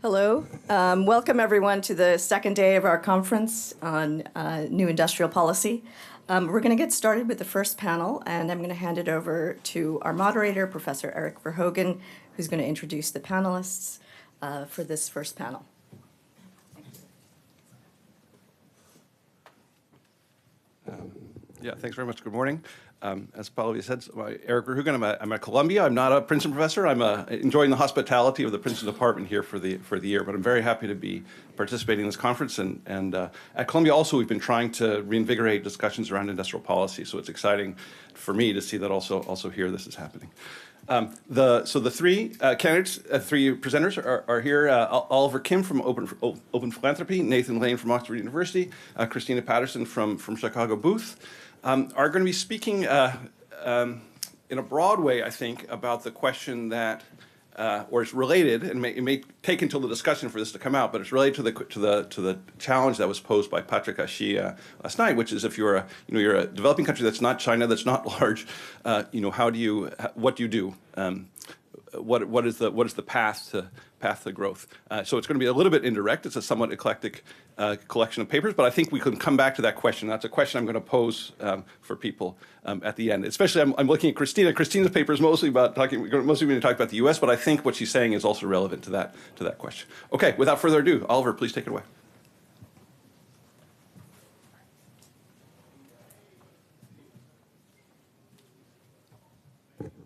Hello. Welcome, everyone, to the second day of our conference on new industrial policy. We're going to get started with the first panel, and I'm going to hand it over to our moderator, Professor Eric Verhoogen, who's going to introduce the panelists for this first panel. Yeah, thanks very much. Good morning. As Paula said, Eric Verhoogen. I'm at Columbia. I'm not a Princeton professor. I'm enjoying the hospitality of the Princeton department here for the year, but I'm very happy to be participating in this conference. And at Columbia also, we've been trying to reinvigorate discussions around industrial policy. So it's exciting for me to see that also here this is happening. So the three candidates, three presenters are here. Oliver Kim from Open Philanthropy, Nathan Lane from Oxford University, Christina Patterson from Chicago Booth, are going to be speaking in a broad way, I think, about the question that, or it's related, and it may take until the discussion for this to come out, but it's related to the challenge that was posed by Patrick Hachi last night, which is if you're a developing country that's not China, that's not large, what do you do? What is the path to growth? So it's going to be a little bit indirect. It's a somewhat eclectic collection of papers, but I think we can come back to that question. That's a question I'm going to pose for people at the end. Especially, I'm looking at Christina. Christina's paper is mostly about mostly going to talk about the U.S., but I think what she's saying is also relevant to that question. Okay, without further ado, Oliver, please take it away.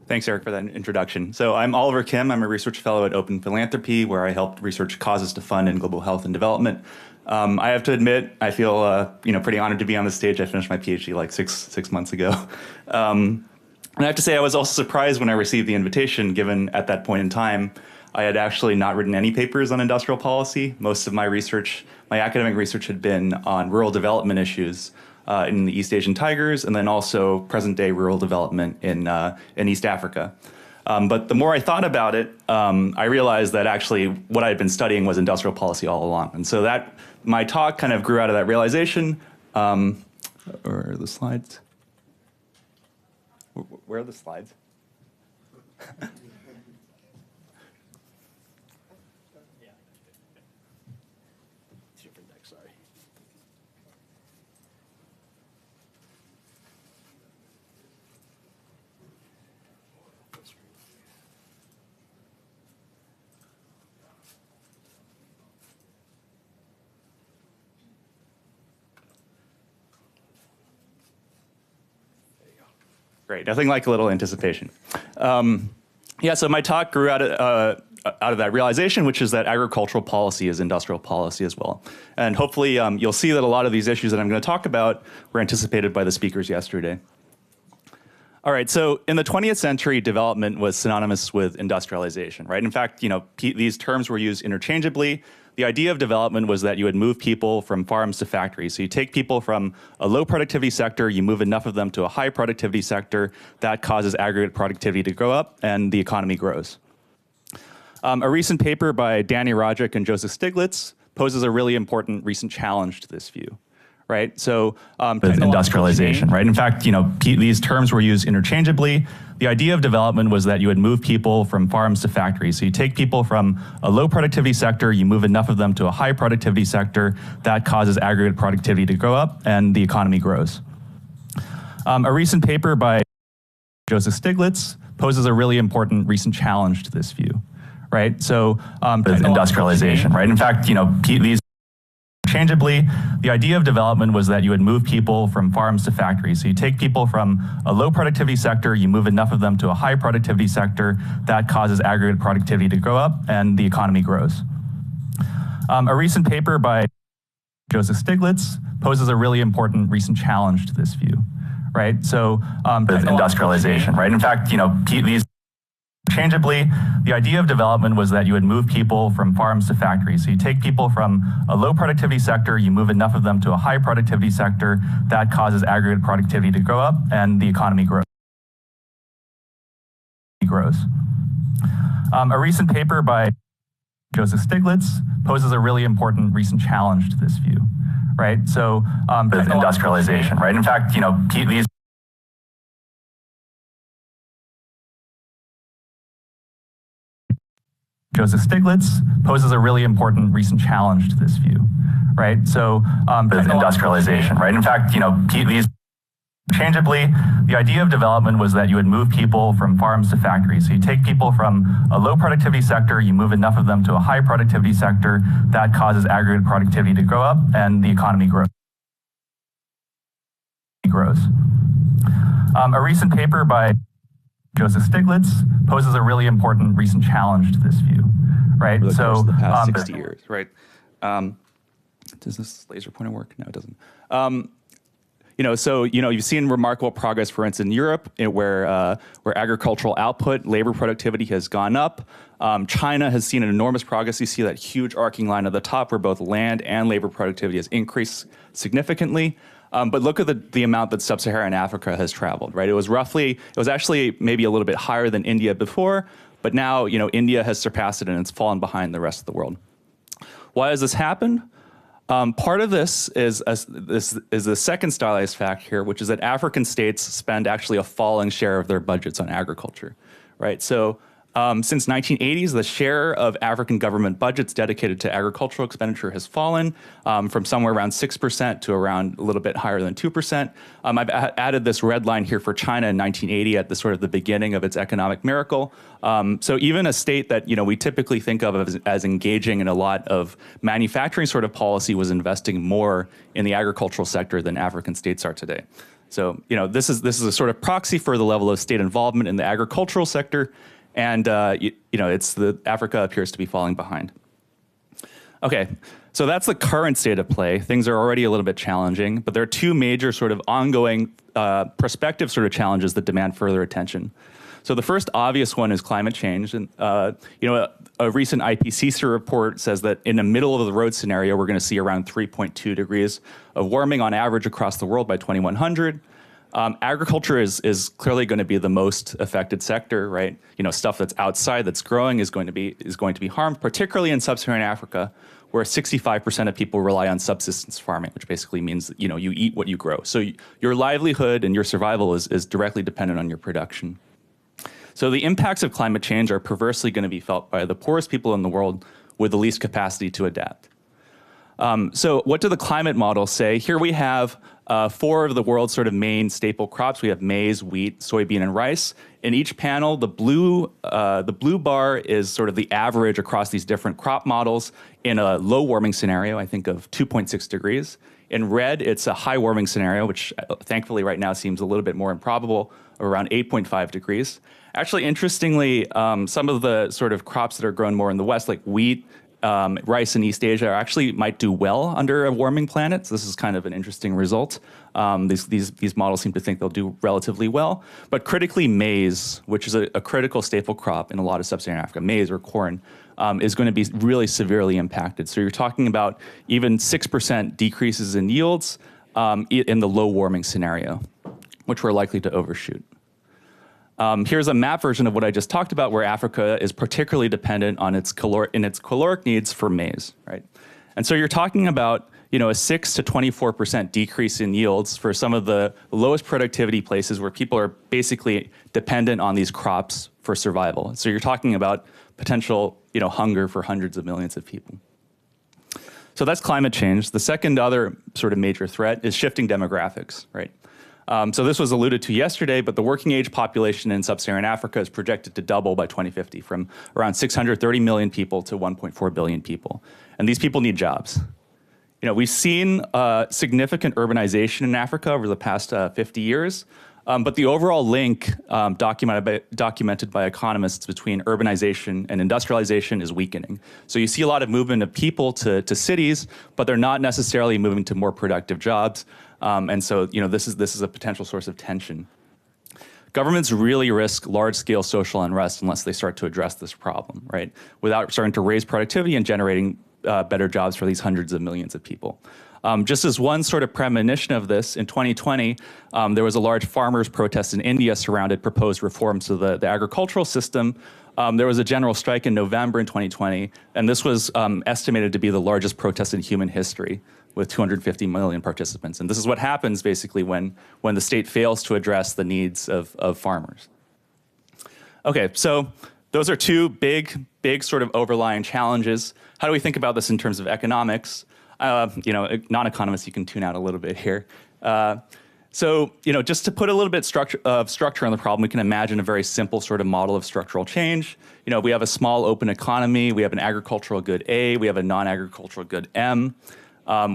Thanks, Eric, for that introduction. So I'm Oliver Kim. I'm a research fellow at Open Philanthropy, where I help research causes to fund in global health and development. I have to admit, I feel pretty honored to be on this stage. I finished my PhD like six months ago. And I have to say, I was also surprised when I received the invitation, given at that point in time, I had actually not written any papers on industrial policy. Most of my research, my academic research, had been on rural development issues in the East Asian tigers, and then also present-day rural development in East Africa. But the more I thought about it, I realized that actually what I had been studying was industrial policy all along. And so that my talk kind of grew out of that realization. Or are the slides? Where are the slides? Great, nothing like a little anticipation. Yeah, so my talk grew out of that realization, which is that agricultural policy is industrial policy as well. And hopefully you'll see that a lot of these issues that I'm going to talk about were anticipated by the speakers yesterday. All right, so in the 20th century, development was synonymous with industrialization, right? In fact, these terms were used interchangeably. The idea of development was that you would move people from farms to factories. So you take people from a low productivity sector, you move enough of them to a high productivity sector, that causes aggregate productivity to go up, and the economy grows. A recent paper by Danny Roderick and Joseph Stiglitz poses a really important recent challenge to this view. Right, so industrialization, right? In fact, these terms were used interchangeably. The idea of development was that you would move people from farms to factories. So you take people from a low productivity sector, you move enough of them to a high productivity sector, that causes aggregate productivity to go up, and the economy grows. A recent paper by Joseph Stiglitz poses a really important recent challenge to this view, right? So industrialization, right? In fact, these interchangeably, the idea of development was that you would move people from farms to factories. So you take people from a low productivity sector, you move enough of them to a high productivity sector, that causes aggregate productivity to go up, and the economy grows. A recent paper by Joseph Stiglitz poses a really important recent challenge to this view, right? So industrialization, right? In fact, these interchangeably, the idea of development was that you would move people from farms to factories. So you take people from a low productivity sector, you move enough of them to a high productivity sector, that causes aggregate productivity to go up, and the economy grows. A recent paper by Joseph Stiglitz poses a really important recent challenge to this view, right? So industrialization, right? In fact, these Joseph Stiglitz poses a really important recent challenge to this view, right? So industrialization, right? In fact, these changeably, the idea of development was that you would move people from farms to factories. So you take people from a low productivity sector, you move enough of them to a high productivity sector, that causes aggregate productivity to go up and the economy grows. A recent paper by Joseph Stiglitz poses a really important recent challenge to this view, right? Over the course of the past 60 years, right? Does this laser pointer work? No, it doesn't. You've seen remarkable progress, for instance, in Europe, where agricultural output, labor productivity has gone up. China has seen an enormous progress. You see that huge arcing line at the top where both land and labor productivity has increased significantly. But look at the amount that sub-Saharan Africa has traveled, right? It was actually maybe a little bit higher than India before, but now, India has surpassed it and it's fallen behind the rest of the world. Why has this happened? Part of this is the second stylized fact here, which is that African states spend actually a falling share of their budgets on agriculture, right? So since 1980s, the share of African government budgets dedicated to agricultural expenditure has fallen from somewhere around 6% to around a little bit higher than 2%. I've added this red line here for China in 1980 at the sort of the beginning of its economic miracle. So even a state that we typically think of as engaging in a lot of manufacturing sort of policy was investing more in the agricultural sector than African states are today. So this is a sort of proxy for the level of state involvement in the agricultural sector. And Africa appears to be falling behind. Okay, so that's the current state of play. Things are already a little bit challenging, but there are two major sort of ongoing prospective sort of challenges that demand further attention. So the first obvious one is climate change. And a recent IPCC report says that in a middle of the road scenario, we're going to see around 3.2 degrees of warming on average across the world by 2100. Agriculture is clearly going to be the most affected sector, right? Stuff that's outside, that's growing, is going to be harmed, particularly in sub-Saharan Africa, where 65% of people rely on subsistence farming, which basically means that, you eat what you grow. So your livelihood and your survival is directly dependent on your production. So the impacts of climate change are perversely going to be felt by the poorest people in the world with the least capacity to adapt. So what do the climate models say? Here we have 4 of the world's sort of main staple crops. We have maize, wheat, soybean, and rice. In each panel, the blue bar is sort of the average across these different crop models in a low warming scenario, I think of 2.6 degrees. In red, it's a high warming scenario, which thankfully right now seems a little bit more improbable, around 8.5 degrees. Actually, interestingly, some of the sort of crops that are grown more in the West, like wheat, rice in East Asia actually might do well under a warming planet. So this is kind of an interesting result. These models seem to think they'll do relatively well. But critically, maize, which is a critical staple crop in a lot of sub-Saharan Africa, maize or corn, is going to be really severely impacted. So you're talking about even 6% decreases in yields in the low warming scenario, which we're likely to overshoot. Here's a map version of what I just talked about, where Africa is particularly dependent on its caloric needs for maize, right? And so you're talking about a 6 to 24% decrease in yields for some of the lowest productivity places where people are basically dependent on these crops for survival. So you're talking about potential hunger for hundreds of millions of people. So that's climate change. The second other sort of major threat is shifting demographics, right? So this was alluded to yesterday, but the working age population in sub-Saharan Africa is projected to double by 2050 from around 630 million people to 1.4 billion people. And these people need jobs. We've seen significant urbanization in Africa over the past 50 years, but the overall link documented by economists between urbanization and industrialization is weakening. So you see a lot of movement of people to cities, but they're not necessarily moving to more productive jobs. And so, this is a potential source of tension. Governments really risk large-scale social unrest unless they start to address this problem, right? Without starting to raise productivity and generating better jobs for these hundreds of millions of people. Just as one sort of premonition of this, in 2020, there was a large farmers' protest in India surrounded proposed reforms to the agricultural system. There was a general strike in November in 2020, and this was estimated to be the largest protest in human history, with 250 million participants. And this is what happens basically when the state fails to address the needs of farmers. Okay, so those are two big sort of overlying challenges. How do we think about this in terms of economics? Non-economists, you can tune out a little bit here. So, just to put a little bit of structure on the problem, we can imagine a very simple sort of model of structural change. We have a small open economy. We have an agricultural good A. We have a non-agricultural good M.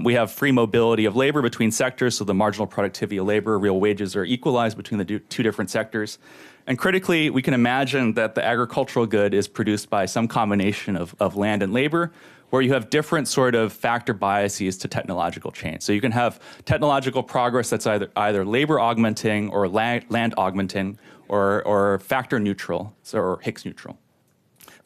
We have free mobility of labor between sectors, so the marginal productivity of labor, real wages are equalized between the two different sectors. And critically, we can imagine that the agricultural good is produced by some combination of land and labor, where you have different sort of factor biases to technological change. So you can have technological progress that's either labor augmenting or land augmenting or factor neutral, or Hicks neutral.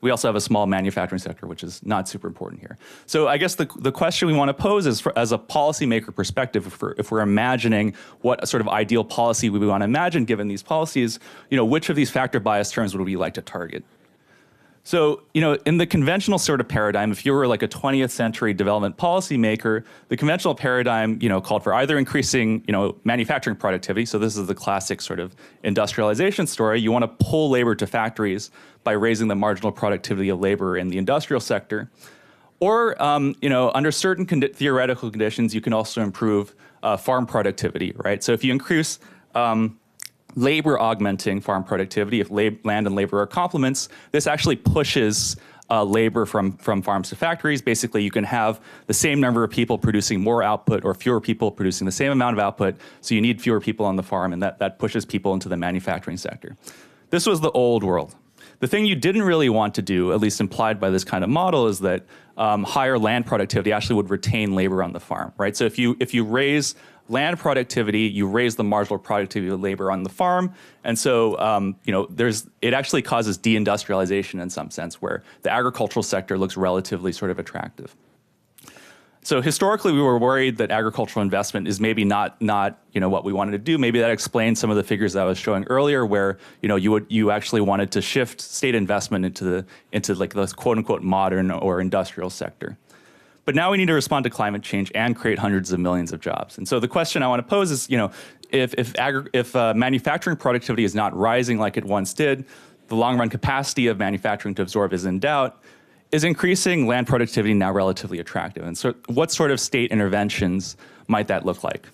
We also have a small manufacturing sector, which is not super important here. So I guess the question we want to pose is, as a policymaker perspective, if we're imagining what sort of ideal policy we want to imagine given these policies, which of these factor bias terms would we like to target? So, in the conventional sort of paradigm, if you were like a 20th century development policymaker, the conventional paradigm, called for either increasing, manufacturing productivity. So this is the classic sort of industrialization story. You want to pull labor to factories by raising the marginal productivity of labor in the industrial sector. Or, under certain theoretical conditions, you can also improve farm productivity, right? So if you increase labor augmenting farm productivity, if land and labor are complements, this actually pushes labor from farms to factories. Basically, you can have the same number of people producing more output or fewer people producing the same amount of output, so you need fewer people on the farm, and that pushes people into the manufacturing sector. This was the old world. The thing you didn't really want to do, at least implied by this kind of model, is that higher land productivity actually would retain labor on the farm, right? So if you raise land productivity, you raise the marginal productivity of labor on the farm, and so it actually causes deindustrialization in some sense, where the agricultural sector looks relatively sort of attractive. So historically, we were worried that agricultural investment is maybe not what we wanted to do. Maybe that explains some of the figures that I was showing earlier, where you actually wanted to shift state investment into like the quote unquote modern or industrial sector. But now we need to respond to climate change and create hundreds of millions of jobs. And so the question I want to pose is, if manufacturing productivity is not rising like it once did, the long-run capacity of manufacturing to absorb is in doubt. Is increasing land productivity now relatively attractive? And so what sort of state interventions might that look like?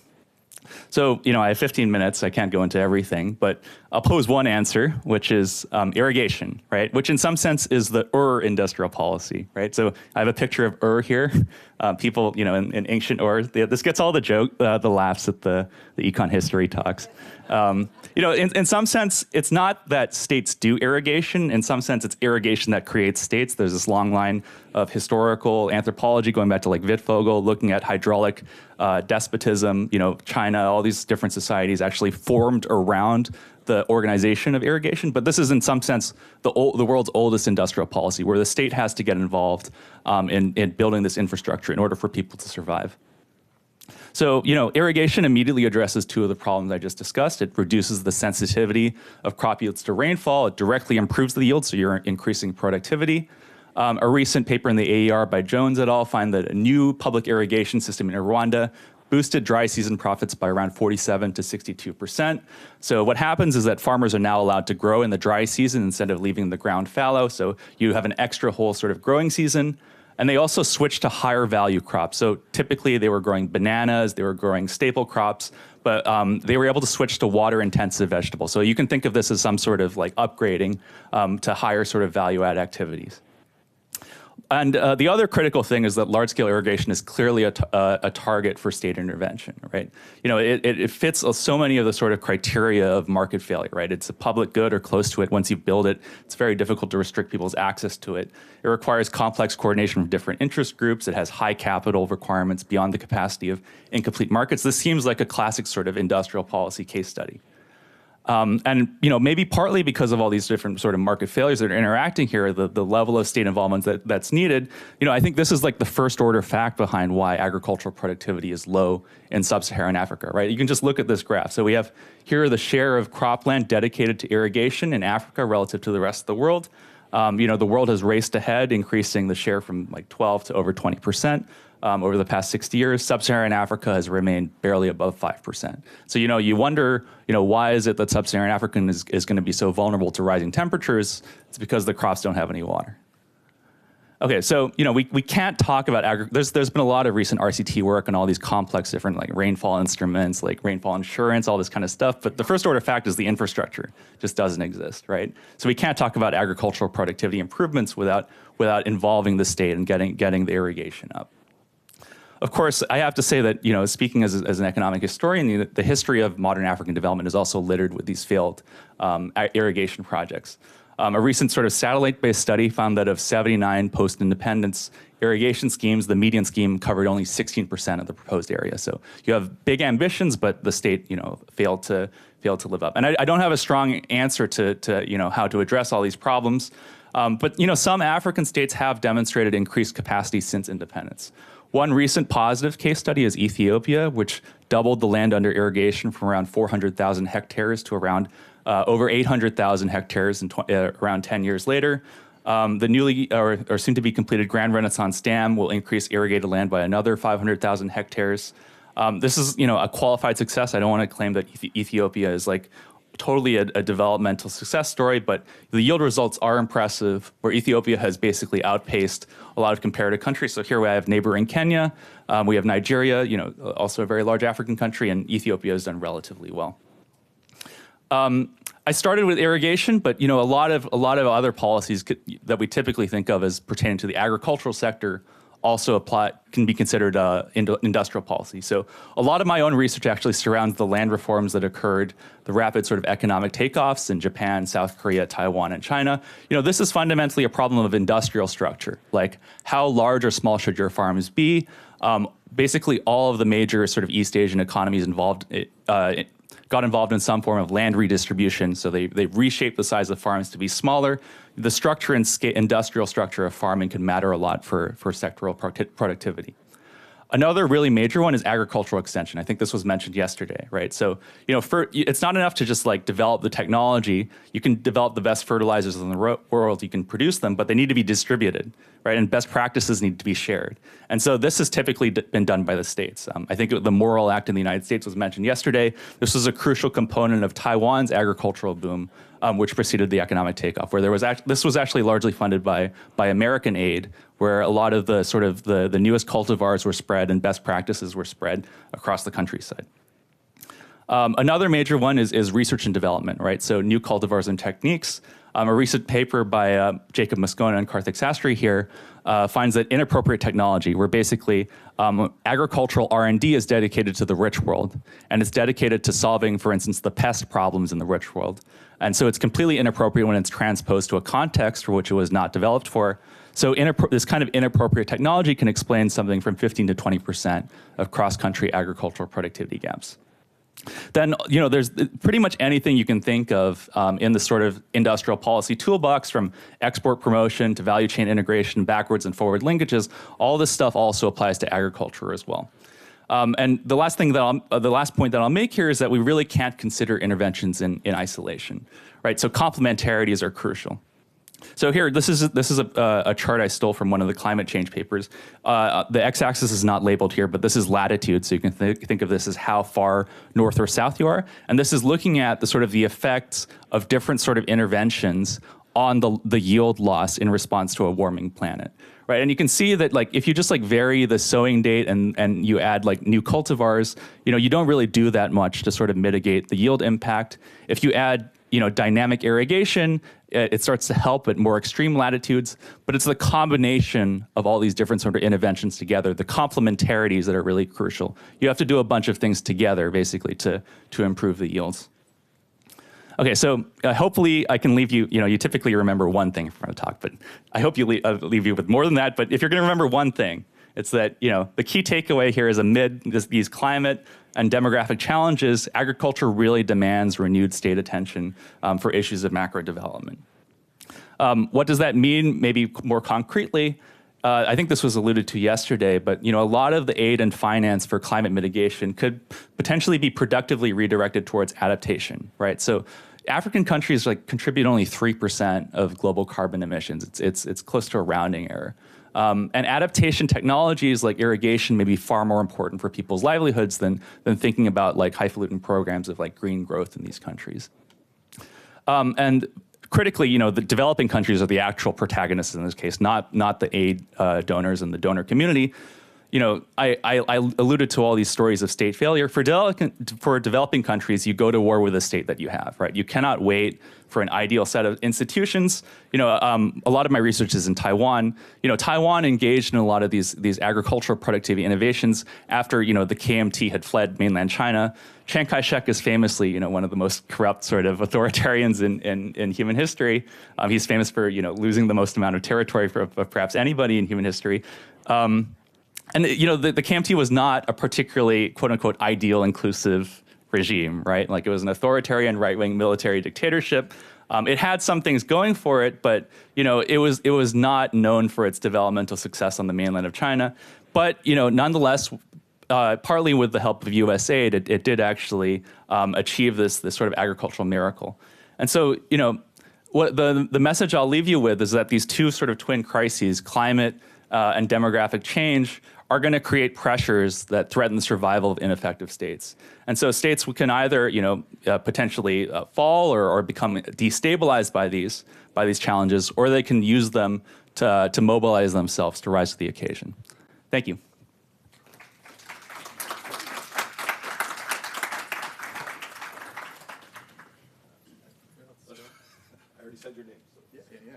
So, I have 15 minutes. I can't go into everything, but I'll pose one answer, which is irrigation, right? Which in some sense is the industrial policy, right? So I have a picture of here. People, in ancient this gets all the laughs at the econ history talks. In some sense, it's not that states do irrigation. In some sense, it's irrigation that creates states. There's this long line of historical anthropology going back to like Wittfogel, looking at hydraulic despotism. China, all these different societies actually formed around the organization of irrigation. But this is in some sense the world's oldest industrial policy, where the state has to get involved in building this infrastructure in order for people to survive. So, irrigation immediately addresses two of the problems I just discussed. It reduces the sensitivity of crop yields to rainfall. It directly improves the yield, so you're increasing productivity. A recent paper in the AER by Jones et al. Find that a new public irrigation system in Rwanda boosted dry season profits by around 47 to 62%. So what happens is that farmers are now allowed to grow in the dry season instead of leaving the ground fallow. So you have an extra whole sort of growing season. And they also switched to higher value crops. So typically they were growing bananas, they were growing staple crops, but they were able to switch to water intensive vegetables. So you can think of this as some sort of like upgrading to higher sort of value add activities. And the other critical thing is that large-scale irrigation is clearly a target for state intervention, right? It fits so many of the sort of criteria of market failure, right? It's a public good or close to it. Once you build it, it's very difficult to restrict people's access to it. It requires complex coordination from different interest groups. It has high capital requirements beyond the capacity of incomplete markets. This seems like a classic sort of industrial policy case study. And maybe partly because of all these different sort of market failures that are interacting here, the level of state involvement that's needed, I think this is like the first order fact behind why agricultural productivity is low in sub-Saharan Africa, right? You can just look at this graph. So we have here the share of cropland dedicated to irrigation in Africa relative to the rest of the world. The world has raced ahead, increasing the share from like 12 to over 20%. over the past 60 years. Sub-Saharan Africa has remained barely above 5%. So, you wonder, why is it that Sub-Saharan Africa is going to be so vulnerable to rising temperatures? It's because the crops don't have any water. Okay, so we can't talk about there's been a lot of recent RCT work on all these complex different like rainfall instruments, like rainfall insurance, all this kind of stuff. But the first order fact is the infrastructure just doesn't exist, right? So we can't talk about agricultural productivity improvements without involving the state and getting the irrigation up. Of course, I have to say that, speaking as an economic historian, the history of modern African development is also littered with these failed irrigation projects. A recent sort of satellite-based study found that of 79 post-independence irrigation schemes, the median scheme covered only 16% of the proposed area. So you have big ambitions, but the state, failed to live up. And I don't have a strong answer to how to address all these problems. But some African states have demonstrated increased capacity since independence. One recent positive case study is Ethiopia, which doubled the land under irrigation from around 400,000 hectares to around over 800,000 hectares around 10 years later. The newly or soon to be completed Grand Renaissance Dam will increase irrigated land by another 500,000 hectares. This is a qualified success. I don't want to claim that Ethiopia is like totally a developmental success story, but the yield results are impressive, where Ethiopia has basically outpaced a lot of comparative countries. So here we have neighboring Kenya, we have Nigeria, also a very large African country, and Ethiopia has done relatively well. I started with irrigation, but a lot of other policies that we typically think of as pertaining to the agricultural sector also can be considered industrial policy. So a lot of my own research actually surrounds the land reforms that occurred, the rapid sort of economic takeoffs in Japan, South Korea, Taiwan, and China. This is fundamentally a problem of industrial structure, like how large or small should your farms be? Basically, all of the major sort of East Asian economies got involved in some form of land redistribution, so they reshaped the size of farms to be smaller. The structure and industrial structure of farming can matter a lot for sectoral productivity. Another really major one is agricultural extension. I think this was mentioned yesterday, right? So, it's not enough to just like develop the technology. You can develop the best fertilizers in the world, you can produce them, but they need to be distributed, right? And best practices need to be shared. And so this has typically been done by the states. I think the Morrill Act in the United States was mentioned yesterday. This was a crucial component of Taiwan's agricultural boom, which preceded the economic takeoff, where this was actually largely funded by American aid, where a lot of the sort of the newest cultivars were spread and best practices were spread across the countryside. Another major one is research and development, right? So new cultivars and techniques. A recent paper by Jacob Moscona and Karthik Sastry here finds that inappropriate technology, where basically agricultural R&D is dedicated to the rich world, and it's dedicated to solving, for instance, the pest problems in the rich world. And so it's completely inappropriate when it's transposed to a context for which it was not developed for. So this kind of inappropriate technology can explain something from 15 to 20% of cross-country agricultural productivity gaps. Then, there's pretty much anything you can think of in the sort of industrial policy toolbox, from export promotion to value chain integration, backwards and forward linkages. All this stuff also applies to agriculture as well. And the last point that I'll make here is that we really can't consider interventions in isolation, right? So complementarities are crucial. So here, this is a chart I stole from one of the climate change papers. The x-axis is not labeled here, but this is latitude, so you can think of this as how far north or south you are. And this is looking at the effects of different sort of interventions on the yield loss in response to a warming planet, right? And you can see that if you just vary the sowing date and you add new cultivars, you don't really do that much to sort of mitigate the yield impact. If you add dynamic irrigation, it starts to help at more extreme latitudes, but it's the combination of all these different sort of interventions together, the complementarities that are really crucial. You have to do a bunch of things together, basically, to improve the yields. Okay, so hopefully I can leave you, you typically remember one thing from a talk, but I hope you leave you with more than that. But if you're going to remember one thing, it's that, the key takeaway here is amid these climate and demographic challenges, agriculture really demands renewed state attention for issues of macro development. What does that mean? Maybe more concretely, I think this was alluded to yesterday, but a lot of the aid and finance for climate mitigation could potentially be productively redirected towards adaptation, right? So African countries contribute only 3% of global carbon emissions. It's close to a rounding error. And adaptation technologies like irrigation may be far more important for people's livelihoods than thinking about like highfalutin programs of like green growth in these countries. And critically, you know, the developing countries are the actual protagonists in this case, not the aid donors and the donor community. You know, I alluded to all these stories of state failure. For developing countries, you go to war with the state that you have, right? You cannot wait for an ideal set of institutions. You know, a lot of my research is in Taiwan. You know, Taiwan engaged in a lot of these agricultural productivity innovations after, you know, the KMT had fled mainland China. Chiang Kai-shek is famously, you know, one of the most corrupt sort of authoritarians in human history. He's famous for, you know, losing the most amount of territory of perhaps anybody in human history. And you know, the KMT was not a particularly quote unquote ideal inclusive regime, right? Like it was an authoritarian right-wing military dictatorship. It had some things going for it, but you know, it was not known for its developmental success on the mainland of China. But you know, nonetheless, partly with the help of U.S. aid, it did actually achieve this sort of agricultural miracle. And so, you know, what the message I'll leave you with is that these two sort of twin crises, climate and demographic change, are going to create pressures that threaten the survival of ineffective states. And so states can either, you know, potentially fall or become destabilized by these challenges, or they can use them to mobilize themselves to rise to the occasion. Thank you. I already said your name. So. Yeah.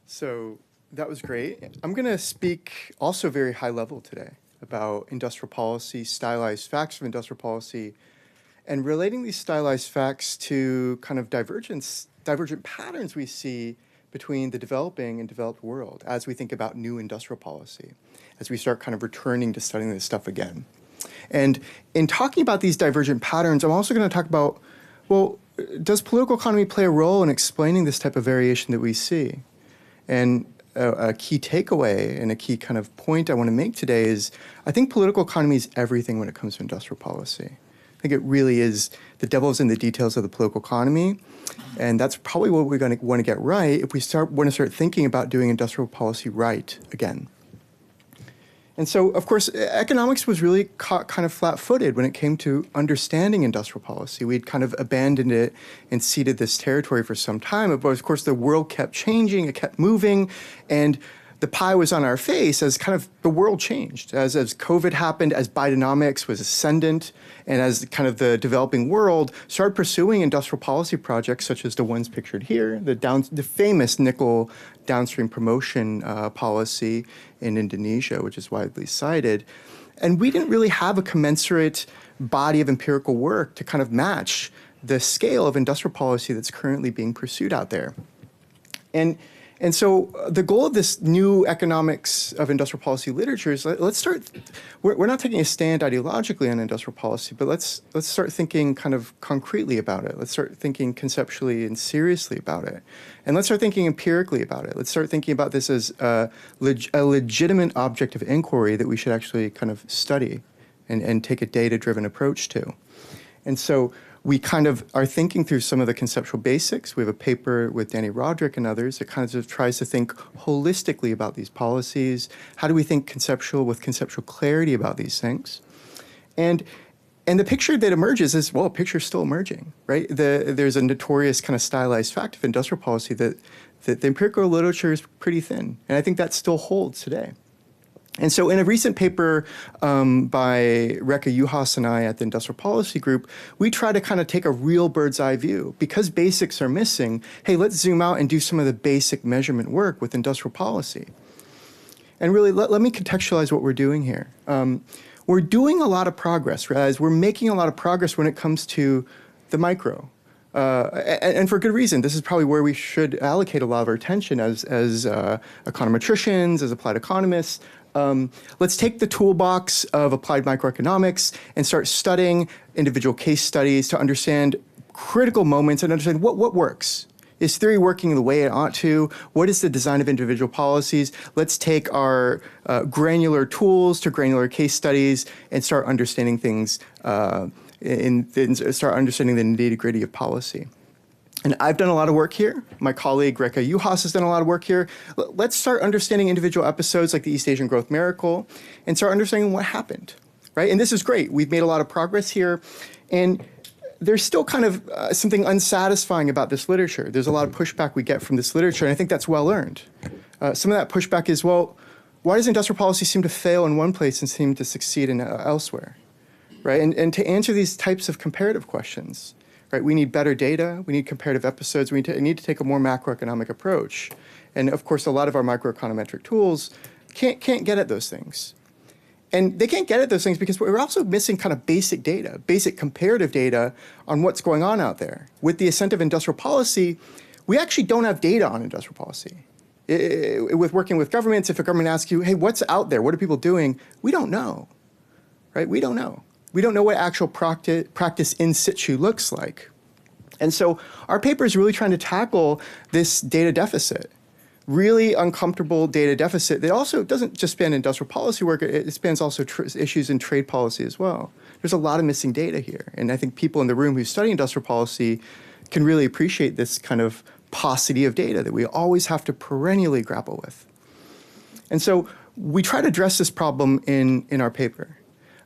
So that was great. I'm going to speak also very high level today about industrial policy, stylized facts of industrial policy, and relating these stylized facts to kind of divergent patterns we see between the developing and developed world as we think about new industrial policy, as we start kind of returning to studying this stuff again. And in talking about these divergent patterns, I'm also going to talk about, well, does political economy play a role in explaining this type of variation that we see? And a key takeaway and a key kind of point I want to make today is I think political economy is everything when it comes to industrial policy. I think it really is the devil's in the details of the political economy. And that's probably what we're going to want to get right if we want to start thinking about doing industrial policy right again. And so, of course, economics was really caught kind of flat-footed when it came to understanding industrial policy. We'd kind of abandoned it and ceded this territory for some time. But of course, the world kept changing, it kept moving, and the pie was on our face as kind of the world changed. As COVID happened, as Bidenomics was ascendant, and as kind of the developing world started pursuing industrial policy projects such as the ones pictured here, the famous nickel downstream promotion policy in Indonesia, which is widely cited. And we didn't really have a commensurate body of empirical work to kind of match the scale of industrial policy that's currently being pursued out there. And so the goal of this new economics of industrial policy literature is let's start, we're not taking a stand ideologically on industrial policy, but let's start thinking kind of concretely about it. Let's start thinking conceptually and seriously about it. And let's start thinking empirically about it. Let's start thinking about this as a legitimate object of inquiry that we should actually kind of study and take a data-driven approach to. And so we kind of are thinking through some of the conceptual basics. We have a paper with Danny Roderick and others that kind of tries to think holistically about these policies. How do we think with conceptual clarity about these things? And the picture that emerges is, well, a picture's still emerging, right? There's a notorious kind of stylized fact of industrial policy that the empirical literature is pretty thin. And I think that still holds today. And so in a recent paper by Rekha Juhas and I at the Industrial Policy Group, we try to kind of take a real bird's eye view. Because basics are missing, hey, let's zoom out and do some of the basic measurement work with industrial policy. And really, let me contextualize what we're doing here. We're doing a lot of progress, right? We're making a lot of progress when it comes to the micro. And for good reason. This is probably where we should allocate a lot of our attention as econometricians, as applied economists. Let's take the toolbox of applied microeconomics and start studying individual case studies to understand critical moments and understand what works. Is theory working the way it ought to? What is the design of individual policies? Let's take our granular tools to granular case studies and start understanding things, start understanding the nitty-gritty of policy. And I've done a lot of work here. My colleague, Rekha Juhas, has done a lot of work here. Let's start understanding individual episodes like the East Asian Growth Miracle and start understanding what happened, right? And this is great. We've made a lot of progress here. And there's still kind of something unsatisfying about this literature. There's a lot of pushback we get from this literature, and I think that's well earned. Some of that pushback is, well, why does industrial policy seem to fail in one place and seem to succeed in elsewhere, right? And to answer these types of comparative questions, right, we need better data, we need comparative episodes, we need to take a more macroeconomic approach. And of course, a lot of our microeconometric tools can't get at those things. And they can't get at those things because we're also missing kind of basic data, basic comparative data on what's going on out there. With the ascent of industrial policy, we actually don't have data on industrial policy. With working with governments, if a government asks you, hey, what's out there? What are people doing? We don't know, right? We don't know. We don't know what actual practice in situ looks like. And so our paper is really trying to tackle this data deficit. Really uncomfortable data deficit that also doesn't just span industrial policy work, it spans also issues in trade policy as well. There's a lot of missing data here. And I think people in the room who study industrial policy can really appreciate this kind of paucity of data that we always have to perennially grapple with. And so we try to address this problem in our paper.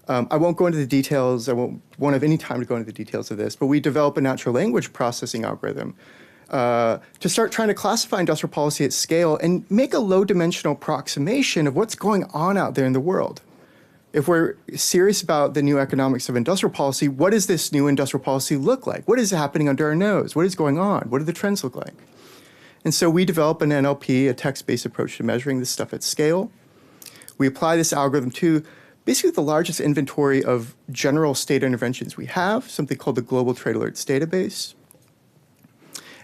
I won't go into the details, I won't have any time to go into the details of this, but we develop a natural language processing algorithm to start trying to classify industrial policy at scale and make a low-dimensional approximation of what's going on out there in the world. If we're serious about the new economics of industrial policy, what does this new industrial policy look like? What is happening under our nose? What is going on? What do the trends look like? And so we develop an NLP, a text-based approach to measuring this stuff at scale. We apply this algorithm to basically the largest inventory of general state interventions we have, something called the Global Trade Alerts Database.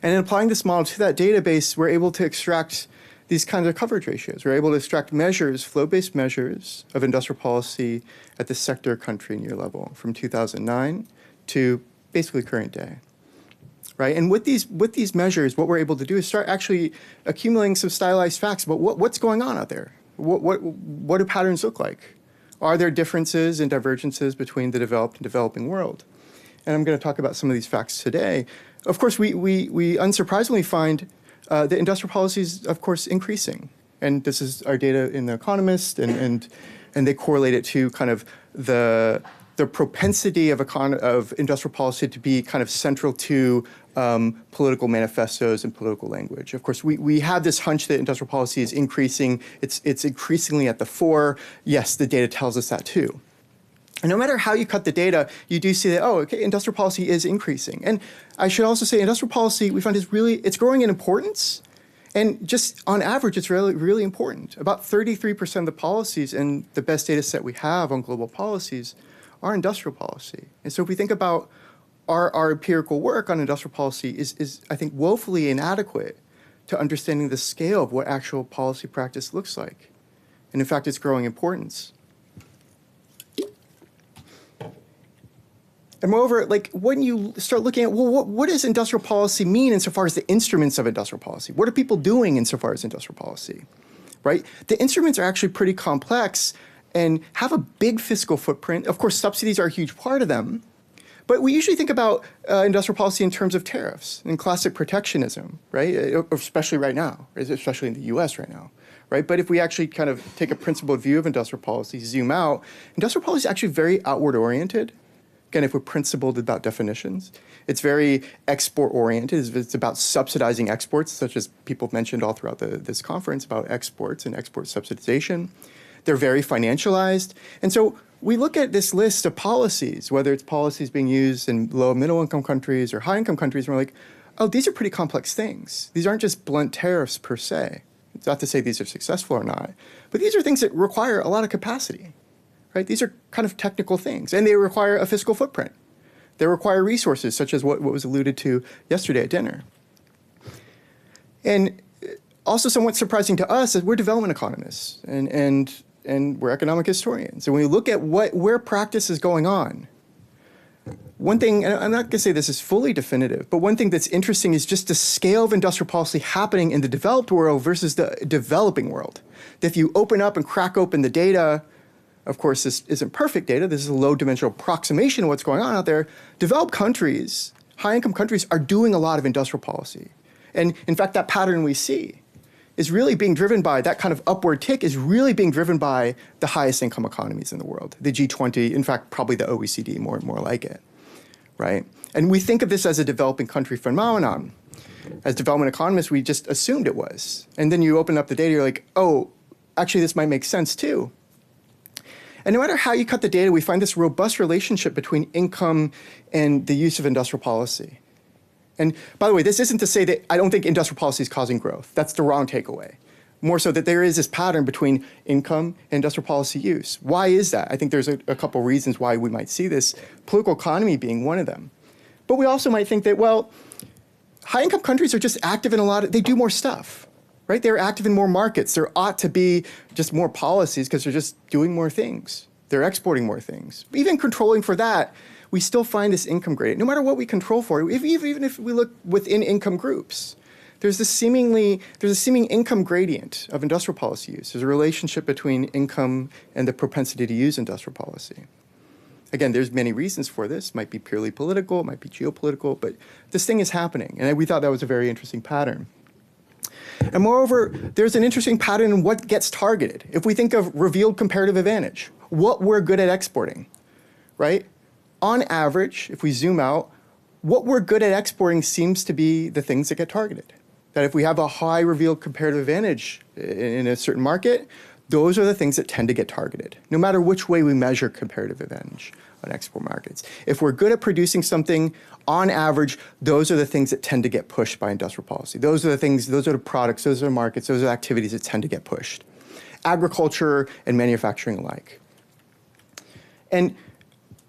And in applying this model to that database, we're able to extract these kinds of coverage ratios. We're able to extract measures, flow-based measures of industrial policy at the sector, country, and year level from 2009 to basically current day, right? And with these measures, what we're able to do is start actually accumulating some stylized facts about what's going on out there. What do patterns look like? Are there differences and divergences between the developed and developing world? And I'm going to talk about some of these facts today. Of course, we unsurprisingly find that industrial policy is, of course, increasing. And this is our data in The Economist, and they correlate it to kind of the propensity of industrial policy to be kind of central to political manifestos and political language. Of course, we have this hunch that industrial policy is increasing. It's increasingly at the fore. Yes, the data tells us that too. And no matter how you cut the data, you do see that, oh, okay, industrial policy is increasing. And I should also say industrial policy, we find it's growing in importance. And just on average, it's really, really important. About 33% of the policies in the best data set we have on global policies are industrial policy. And so if we think about our empirical work on industrial policy is, I think, woefully inadequate to understanding the scale of what actual policy practice looks like. And in fact, it's growing importance. And moreover, like when you start looking at, well, what does industrial policy mean insofar as the instruments of industrial policy? What are people doing insofar as industrial policy, right? The instruments are actually pretty complex and have a big fiscal footprint. Of course, subsidies are a huge part of them. But we usually think about industrial policy in terms of tariffs and classic protectionism, right? Especially right now, especially in the US right now, right? But if we actually kind of take a principled view of industrial policy, zoom out, industrial policy is actually very outward oriented. Again, if we're principled about definitions, it's very export-oriented. It's about subsidizing exports, such as people have mentioned all throughout this conference about exports and export subsidization. They're very financialized. And so we look at this list of policies, whether it's policies being used in low- and middle-income countries or high-income countries, and we're like, oh, these are pretty complex things. These aren't just blunt tariffs per se. It's not to say these are successful or not, but these are things that require a lot of capacity. Right? These are kind of technical things, and they require a fiscal footprint. They require resources, such as what was alluded to yesterday at dinner. And also somewhat surprising to us is we're development economists, and we're economic historians. And when we look at where practice is going on, one thing, and I'm not going to say this is fully definitive, but one thing that's interesting is just the scale of industrial policy happening in the developed world versus the developing world. If you open up and crack open the data, of course, this isn't perfect data. This is a low-dimensional approximation of what's going on out there. Developed countries, high-income countries, are doing a lot of industrial policy. And in fact, that pattern we see is really being driven by, that kind of upward tick is really being driven by the highest income economies in the world, the G20, in fact, probably the OECD, more and more like it, right? And we think of this as a developing country phenomenon. As development economists, we just assumed it was. And then you open up the data, you're like, oh, actually, this might make sense too. And no matter how you cut the data, we find this robust relationship between income and the use of industrial policy. And by the way, this isn't to say that I don't think industrial policy is causing growth. That's the wrong takeaway. More so that there is this pattern between income and industrial policy use. Why is that? I think there's a couple reasons why we might see this, political economy being one of them. But we also might think that, well, high-income countries are just active in they do more stuff, right? They're active in more markets. There ought to be just more policies because they're just doing more things. They're exporting more things. Even controlling for that, we still find this income gradient. No matter what we control for, even if we look within income groups, there's a seeming income gradient of industrial policy use. There's a relationship between income and the propensity to use industrial policy. Again, there's many reasons for this. It might be purely political, it might be geopolitical, but this thing is happening. And we thought that was a very interesting pattern. And moreover, there's an interesting pattern in what gets targeted. If we think of revealed comparative advantage, what we're good at exporting, right? On average, if we zoom out, what we're good at exporting seems to be the things that get targeted. That if we have a high revealed comparative advantage in a certain market, those are the things that tend to get targeted, no matter which way we measure comparative advantage on export markets. If we're good at producing something, on average, those are the things that tend to get pushed by industrial policy. Those are the things, those are the products, those are the markets, those are the activities that tend to get pushed. Agriculture and manufacturing alike. And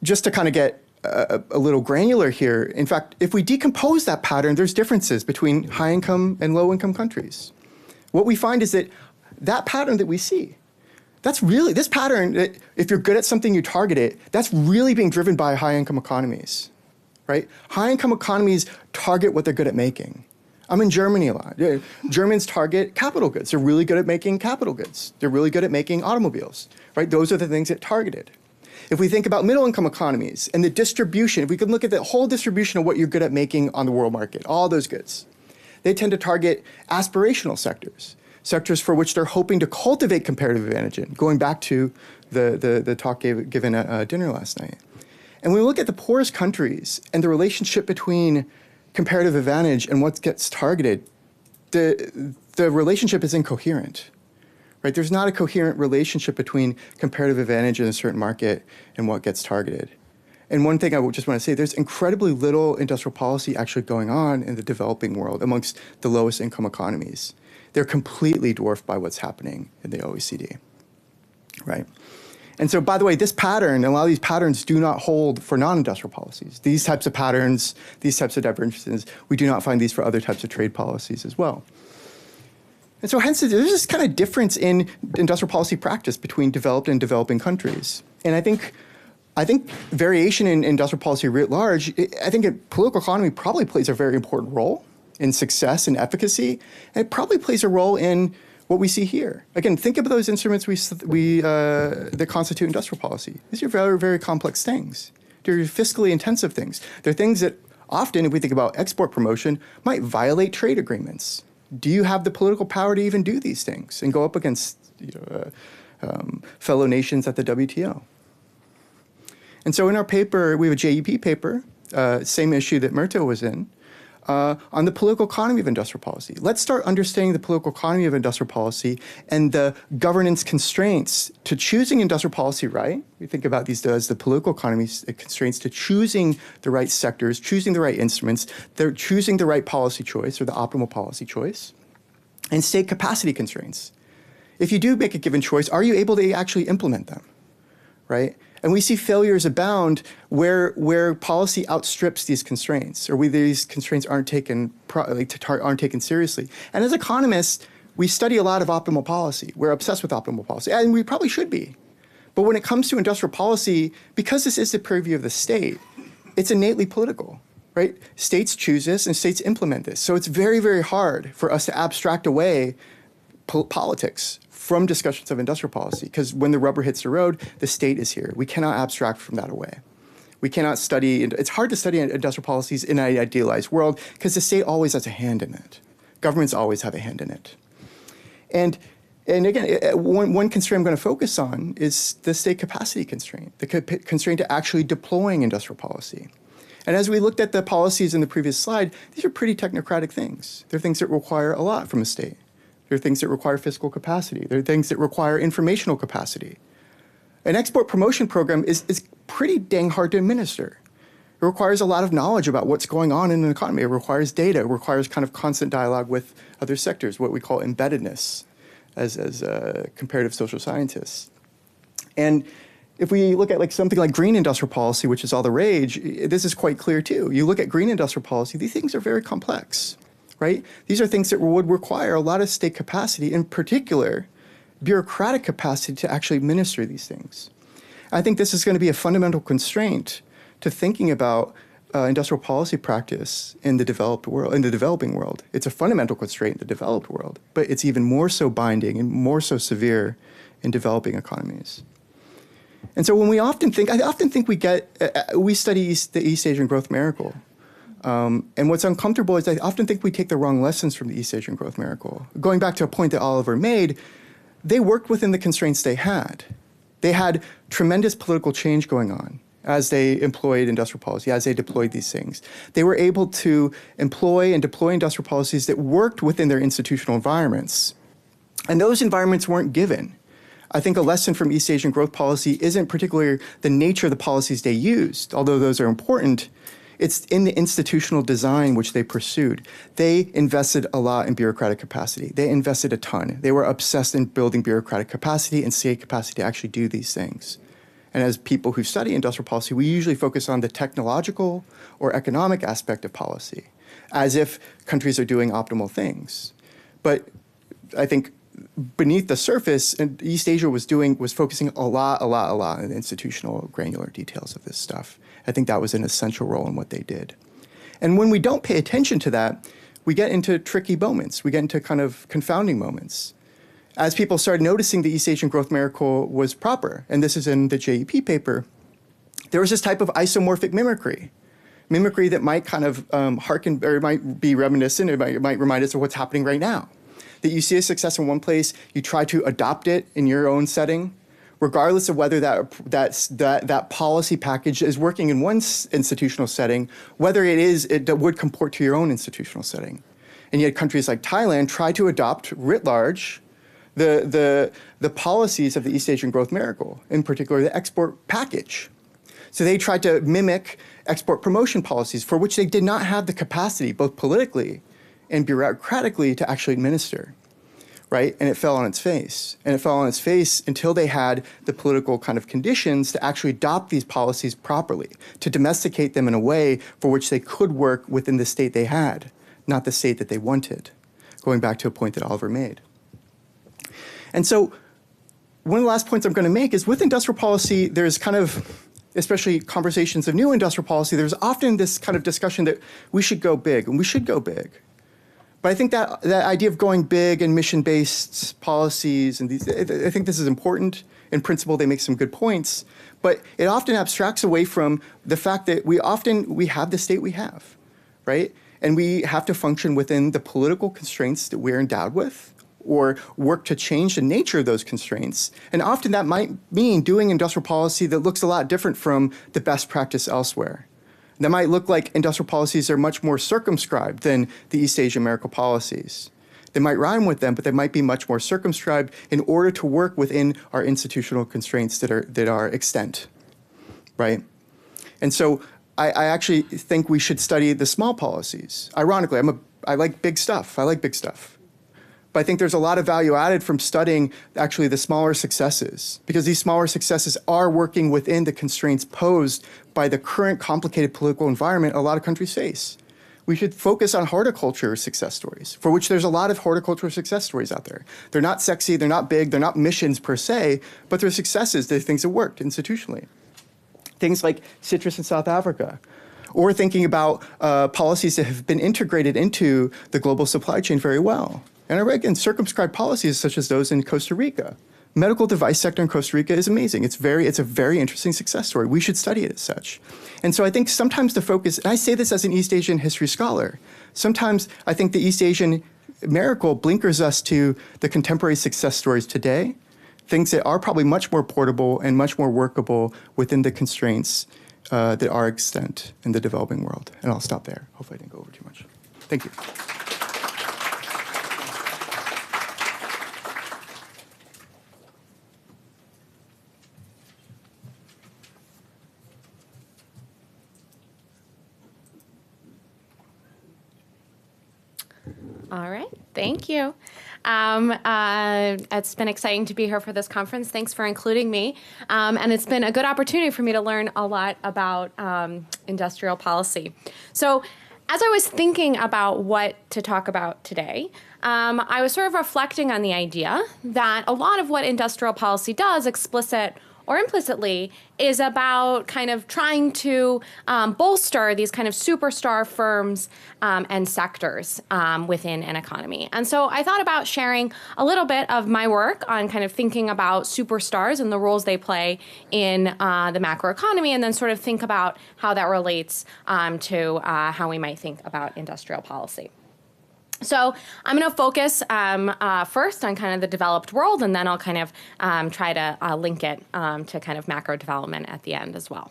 just to kind of get a little granular here, in fact, if we decompose that pattern, there's differences between high-income and low-income countries. What we find is that that pattern that we see, that's really, this pattern, that if you're good at something, you target it, that's really being driven by high-income economies, right? High-income economies target what they're good at making. I'm in Germany a lot. Germans target capital goods. They're really good at making capital goods. They're really good at making automobiles, right? Those are the things that targeted. If we think about middle-income economies and the distribution, if we can look at the whole distribution of what you're good at making on the world market, all those goods, they tend to target aspirational sectors, sectors for which they're hoping to cultivate comparative advantage in, going back to the talk given at dinner last night. And when we look at the poorest countries and the relationship between comparative advantage and what gets targeted, the relationship is incoherent. Right? There's not a coherent relationship between comparative advantage in a certain market and what gets targeted. And one thing I just want to say, there's incredibly little industrial policy actually going on in the developing world amongst the lowest income economies. They're completely dwarfed by what's happening in the OECD, right? And so, by the way, this pattern, a lot of these patterns do not hold for non-industrial policies. These types of patterns, these types of divergences, we do not find these for other types of trade policies as well. And so hence, there's this kind of difference in industrial policy practice between developed and developing countries. And I think variation in industrial policy writ large, I think political economy probably plays a very important role in success and efficacy. And it probably plays a role in what we see here. Again, think about those instruments that constitute industrial policy. These are very, very complex things. They're fiscally intensive things. They're things that often, if we think about export promotion, might violate trade agreements. Do you have the political power to even do these things and go up against fellow nations at the WTO? And so in our paper, we have a JEP paper, same issue that Myrto was in, on the political economy of industrial policy. Let's start understanding the political economy of industrial policy and the governance constraints to choosing industrial policy right. We think about these as the political economy's constraints to choosing the right sectors, choosing the right instruments, they're choosing the right policy choice or the optimal policy choice, and state capacity constraints. If you do make a given choice, are you able to actually implement them, right? And we see failures abound where policy outstrips these constraints, or where these constraints aren't taken seriously. And as economists, we study a lot of optimal policy. We're obsessed with optimal policy, and we probably should be. But when it comes to industrial policy, because this is the purview of the state, it's innately political, right? States choose this and states implement this. So it's very, very hard for us to abstract away politics from discussions of industrial policy, because when the rubber hits the road, the state is here. We cannot abstract from that away. We cannot study, it's hard to study industrial policies in an idealized world because the state always has a hand in it. Governments always have a hand in it. And again, one constraint I'm going to focus on is the state capacity constraint, the constraint to actually deploying industrial policy. And as we looked at the policies in the previous slide, these are pretty technocratic things. They're things that require a lot from a state. They're things that require fiscal capacity. They're things that require informational capacity. An export promotion program is pretty dang hard to administer. It requires a lot of knowledge about what's going on in an economy. It requires data. It requires kind of constant dialogue with other sectors, what we call embeddedness as comparative social scientists. And if we look at like something like green industrial policy, which is all the rage, this is quite clear too. You look at green industrial policy, these things are very complex, right? These are things that would require a lot of state capacity, in particular, bureaucratic capacity to actually administer these things. I think this is going to be a fundamental constraint to thinking about industrial policy practice in the developed world, in the developing world. It's a fundamental constraint in the developed world, but it's even more so binding and more so severe in developing economies. And so when we often think, I often think we study the East Asian growth miracle. And what's uncomfortable is I often think we take the wrong lessons from the East Asian growth miracle. Going back to a point that Oliver made, they worked within the constraints they had. They had tremendous political change going on as they employed industrial policy, as they deployed these things. They were able to employ and deploy industrial policies that worked within their institutional environments. And those environments weren't given. I think a lesson from East Asian growth policy isn't particularly the nature of the policies they used, although those are important. It's in the institutional design which they pursued. They invested a lot in bureaucratic capacity. They invested a ton. They were obsessed in building bureaucratic capacity and state capacity to actually do these things. And as people who study industrial policy, we usually focus on the technological or economic aspect of policy, as if countries are doing optimal things. But I think beneath the surface, and East Asia was focusing a lot on the institutional granular details of this stuff. I think that was an essential role in what they did. And when we don't pay attention to that, we get into tricky moments. We get into kind of confounding moments. As people started noticing the East Asian growth miracle was proper, and this is in the JEP paper, there was this type of isomorphic mimicry that might kind of harken, or it might be reminiscent, it might remind us of what's happening right now. That you see a success in one place, you try to adopt it in your own setting, regardless of whether that policy package is working in one institutional setting, whether it would comport to your own institutional setting. And yet countries like Thailand try to adopt writ large the policies of the East Asian growth miracle, in particular the export package. So they tried to mimic export promotion policies for which they did not have the capacity, both politically and bureaucratically, to actually administer, right? And it fell on its face. And it fell on its face until they had the political kind of conditions to actually adopt these policies properly, to domesticate them in a way for which they could work within the state they had, not the state that they wanted, going back to a point that Oliver made. And so one of the last points I'm going to make is with industrial policy, there's kind of, especially conversations of new industrial policy, there's often this kind of discussion that we should go big, and we should go big. But I think that idea of going big and mission-based policies, and I think this is important. In principle, they make some good points. But it often abstracts away from the fact that we have the state we have, right? And we have to function within the political constraints that we're endowed with, or work to change the nature of those constraints. And often that might mean doing industrial policy that looks a lot different from the best practice elsewhere. That might look like industrial policies are much more circumscribed than the East Asian miracle policies. They might rhyme with them, but they might be much more circumscribed in order to work within our institutional constraints that are extant, right? And so I actually think we should study the small policies. Ironically, I like big stuff. But I think there's a lot of value added from studying actually the smaller successes, because these smaller successes are working within the constraints posed by the current complicated political environment a lot of countries face. We should focus on horticulture success stories, for which there's a lot of horticultural success stories out there. They're not sexy, they're not big, they're not missions per se, but they're successes, they're things that worked institutionally. Things like citrus in South Africa, or thinking about policies that have been integrated into the global supply chain very well. And I reckon circumscribed policies such as those in Costa Rica. Medical device sector in Costa Rica is amazing. It's a very interesting success story. We should study it as such. And so I think sometimes the focus, and I say this as an East Asian history scholar, sometimes I think the East Asian miracle blinkers us to the contemporary success stories today, things that are probably much more portable and much more workable within the constraints that are extant in the developing world. And I'll stop there. Hopefully I didn't go over too much. Thank you. All right, thank you. It's been exciting to be here for this conference. Thanks for including me. And it's been a good opportunity for me to learn a lot about industrial policy. So as I was thinking about what to talk about today, I was sort of reflecting on the idea that a lot of what industrial policy does, explicit or implicitly, is about kind of trying to bolster these kind of superstar firms and sectors within an economy. And so I thought about sharing a little bit of my work on kind of thinking about superstars and the roles they play in the macroeconomy, and then sort of think about how that relates to how we might think about industrial policy. So I'm going to focus first on kind of the developed world, and then I'll kind of try to link it to kind of macro development at the end as well.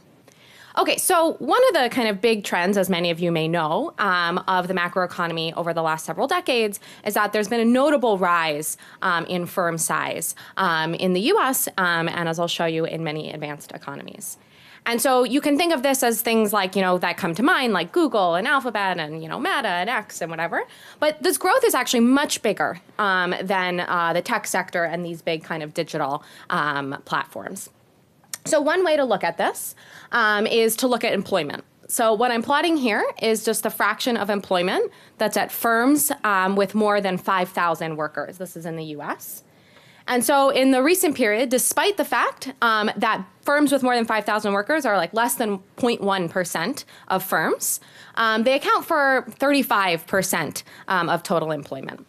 Okay, so one of the kind of big trends, as many of you may know, of the macroeconomy over the last several decades is that there's been a notable rise in firm size in the US, and as I'll show you, in many advanced economies. And so you can think of this as things like, that come to mind, like Google and Alphabet and, Meta and X and whatever. But this growth is actually much bigger than the tech sector and these big kind of digital platforms. So one way to look at this is to look at employment. So what I'm plotting here is just the fraction of employment that's at firms with more than 5,000 workers. This is in the US. And so in the recent period, despite the fact that firms with more than 5,000 workers are like less than 0.1% of firms, they account for 35% of total employment.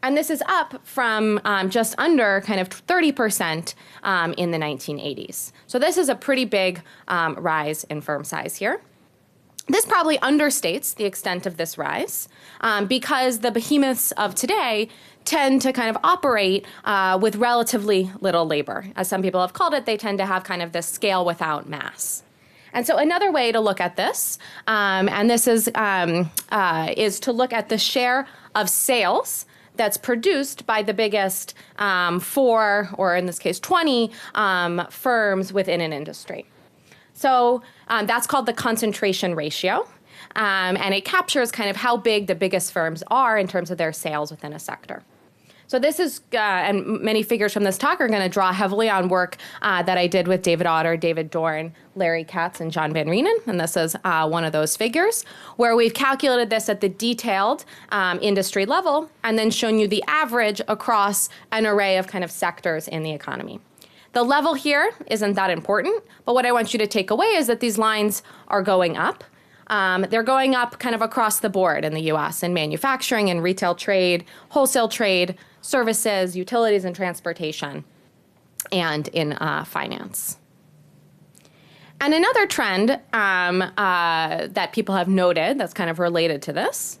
And this is up from just under kind of 30% in the 1980s. So this is a pretty big rise in firm size here. This probably understates the extent of this rise because the behemoths of today tend to kind of operate with relatively little labor. As some people have called it, they tend to have kind of this scale without mass. And so another way to look at this, and this is to look at the share of sales that's produced by the biggest 4, or in this case 20, firms within an industry. So that's called the concentration ratio, and it captures kind of how big the biggest firms are in terms of their sales within a sector. So this is, and many figures from this talk are going to draw heavily on work that I did with David Otter, David Dorn, Larry Katz, and John Van Reenen, and this is one of those figures, where we've calculated this at the detailed industry level and then shown you the average across an array of kind of sectors in the economy. The level here isn't that important, but what I want you to take away is that these lines are going up. They're going up kind of across the board in the US in manufacturing and retail trade, wholesale trade, services, utilities and transportation, and in finance. And another trend that people have noted that's kind of related to this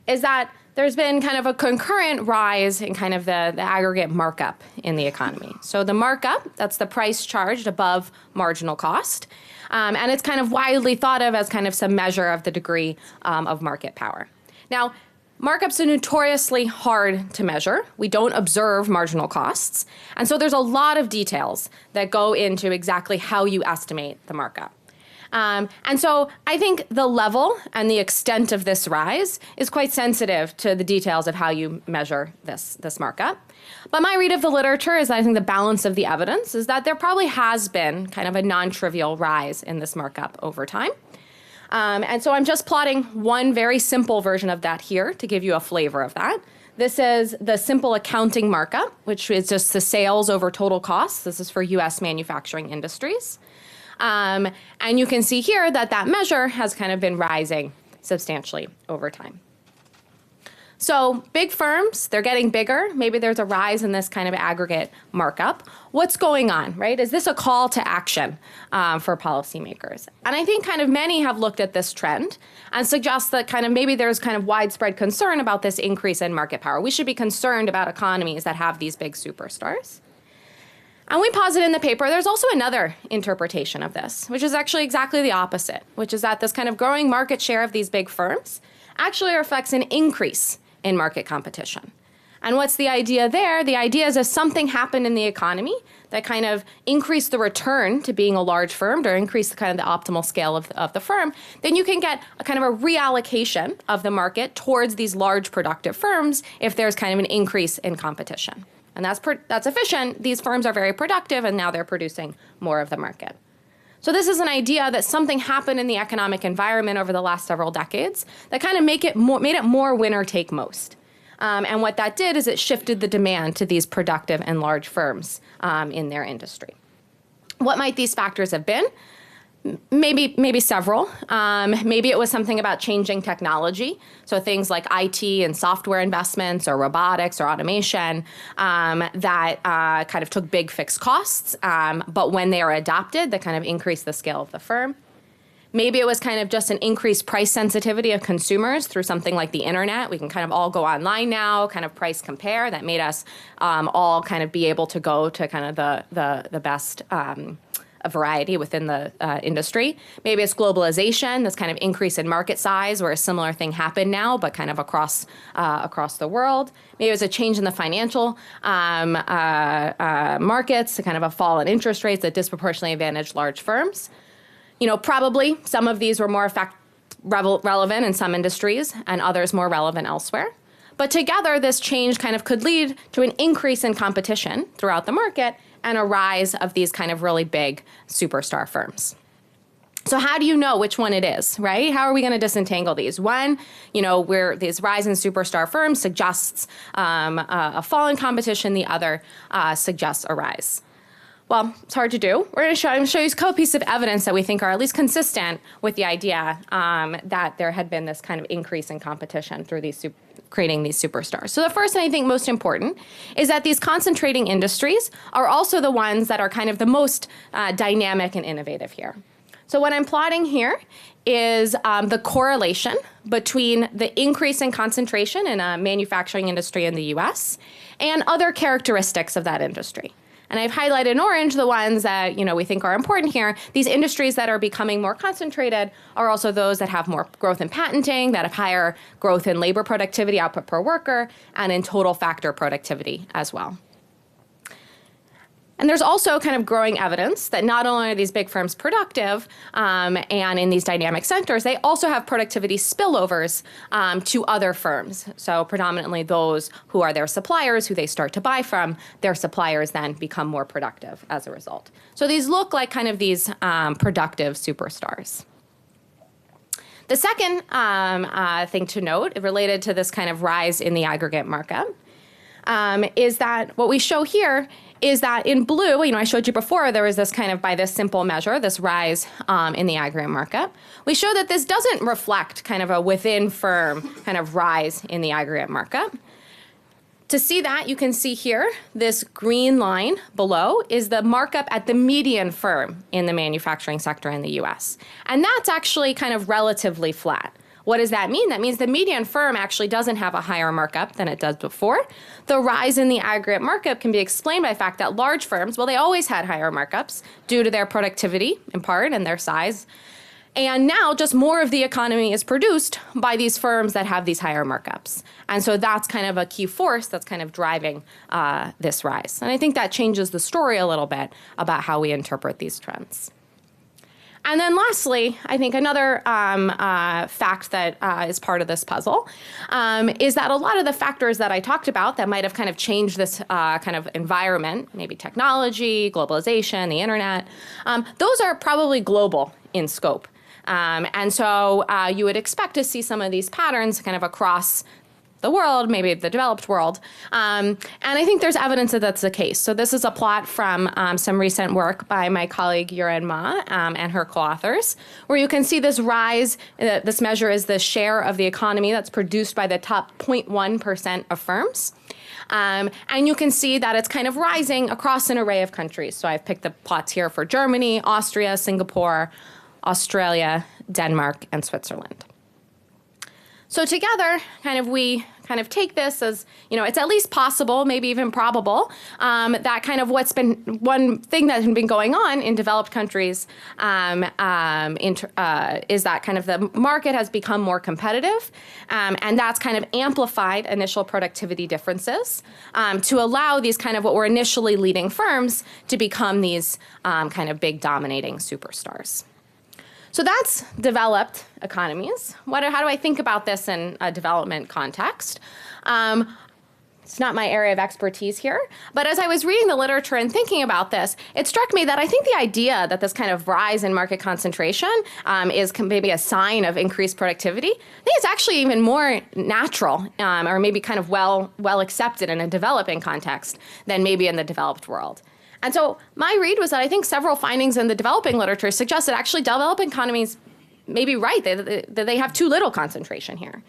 is that there's been kind of a concurrent rise in kind of the aggregate markup in the economy. So the markup, that's the price charged above marginal cost. And it's kind of widely thought of as kind of some measure of the degree of market power. Now, markups are notoriously hard to measure. We don't observe marginal costs. And so there's a lot of details that go into exactly how you estimate the markup. And so I think the level and the extent of this rise is quite sensitive to the details of how you measure this markup. But my read of the literature is I think the balance of the evidence is that there probably has been kind of a non-trivial rise in this markup over time. And so I'm just plotting one very simple version of that here to give you a flavor of that. This is the simple accounting markup, which is just the sales over total costs. This is for US manufacturing industries. And you can see here that that measure has kind of been rising substantially over time. So big firms, they're getting bigger. Maybe there's a rise in this kind of aggregate markup. What's going on, right? Is this a call to action for policymakers? And I think kind of many have looked at this trend and suggest that kind of maybe there's kind of widespread concern about this increase in market power. We should be concerned about economies that have these big superstars. And we posit in the paper, there's also another interpretation of this, which is actually exactly the opposite, which is that this kind of growing market share of these big firms actually reflects an increase in market competition. And what's the idea there? The idea is if something happened in the economy that kind of increased the return to being a large firm or increased the kind of the optimal scale of the firm, then you can get a kind of a reallocation of the market towards these large productive firms if there's kind of an increase in competition. And that's efficient. These firms are very productive, and now they're producing more of the market. So this is an idea that something happened in the economic environment over the last several decades that kind of made it more winner take most. And what that did is it shifted the demand to these productive and large firms in their industry. What might these factors have been? Maybe several. Maybe it was something about changing technology. So things like IT and software investments or robotics or automation that kind of took big fixed costs. But when they are adopted, they kind of increase the scale of the firm. Maybe it was kind of just an increased price sensitivity of consumers through something like the internet. We can kind of all go online now, kind of price compare. That made us all kind of be able to go to kind of the best a variety within the industry. Maybe it's globalization, this kind of increase in market size where a similar thing happened now, but kind of across the world. Maybe it's a change in the financial markets, kind of a fall in interest rates that disproportionately advantaged large firms. Probably some of these were more relevant in some industries and others more relevant elsewhere. But together, this change kind of could lead to an increase in competition throughout the market and a rise of these kind of really big superstar firms. So how do you know which one it is, right? How are we going to disentangle these? One, where these rise in superstar firms suggests a fall in competition. The other suggests a rise. Well, it's hard to do. I'm going to show you a couple pieces of evidence that we think are at least consistent with the idea that there had been this kind of increase in competition through these creating these superstars. So the first and I think most important is that these concentrating industries are also the ones that are kind of the most dynamic and innovative here. So what I'm plotting here is the correlation between the increase in concentration in a manufacturing industry in the US and other characteristics of that industry. And I've highlighted in orange the ones that we think are important here. These industries that are becoming more concentrated are also those that have more growth in patenting, that have higher growth in labor productivity, output per worker, and in total factor productivity as well. And there's also kind of growing evidence that not only are these big firms productive and in these dynamic sectors, they also have productivity spillovers to other firms. So predominantly those who are their suppliers, who they start to buy from, their suppliers then become more productive as a result. So these look like kind of these productive superstars. The second thing to note related to this kind of rise in the aggregate markup is that what we show here is that in blue, I showed you before, there was this kind of, by this simple measure, this rise in the aggregate markup. We show that this doesn't reflect kind of a within firm kind of rise in the aggregate markup. To see that, you can see here, this green line below is the markup at the median firm in the manufacturing sector in the US. And that's actually kind of relatively flat. What does that mean? That means the median firm actually doesn't have a higher markup than it does before. The rise in the aggregate markup can be explained by the fact that large firms, well, they always had higher markups due to their productivity in part and their size. And now just more of the economy is produced by these firms that have these higher markups. And so that's kind of a key force that's kind of driving this rise. And I think that changes the story a little bit about how we interpret these trends. And then lastly, I think another fact that is part of this puzzle is that a lot of the factors that I talked about that might have kind of changed this kind of environment, maybe technology, globalization, the internet, those are probably global in scope. And so you would expect to see some of these patterns kind of across the world, maybe the developed world. And I think there's evidence that that's the case. So this is a plot from some recent work by my colleague Yuren Ma and her co-authors, where you can see this rise. This measure is the share of the economy that's produced by the top 0.1% of firms. And you can see that it's kind of rising across an array of countries. So I've picked the plots here for Germany, Austria, Singapore, Australia, Denmark, and Switzerland. So together, we take this as, it's at least possible, maybe even probable, that kind of what's been one thing that has been going on in developed countries is that kind of the market has become more competitive, and that's kind of amplified initial productivity differences to allow these kind of what were initially leading firms to become these kind of big dominating superstars. So that's developed economies. How do I think about this in a development context? It's not my area of expertise here, but as I was reading the literature and thinking about this, it struck me that I think the idea that this kind of rise in market concentration is maybe a sign of increased productivity, I think it's actually even more natural or maybe kind of well accepted in a developing context than maybe in the developed world. And so my read was that I think several findings in the developing literature suggest that actually developing economies may be right, that they have too little concentration here.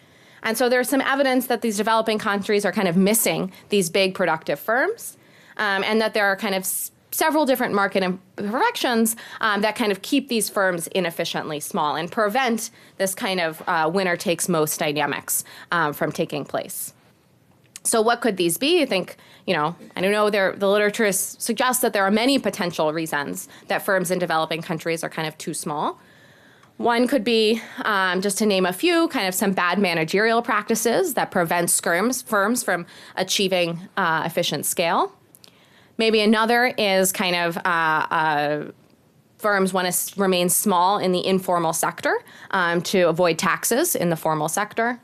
And so there's some evidence that these developing countries are kind of missing these big productive firms, and that there are kind of several different market imperfections that kind of keep these firms inefficiently small and prevent this kind of winner-takes-most dynamics from taking place. So what could these be? I think, I don't know, the literature suggests that there are many potential reasons that firms in developing countries are kind of too small. One could be, just to name a few, kind of some bad managerial practices that prevent firms from achieving efficient scale. Maybe another is kind of firms want to remain small in the informal sector to avoid taxes in the formal sector.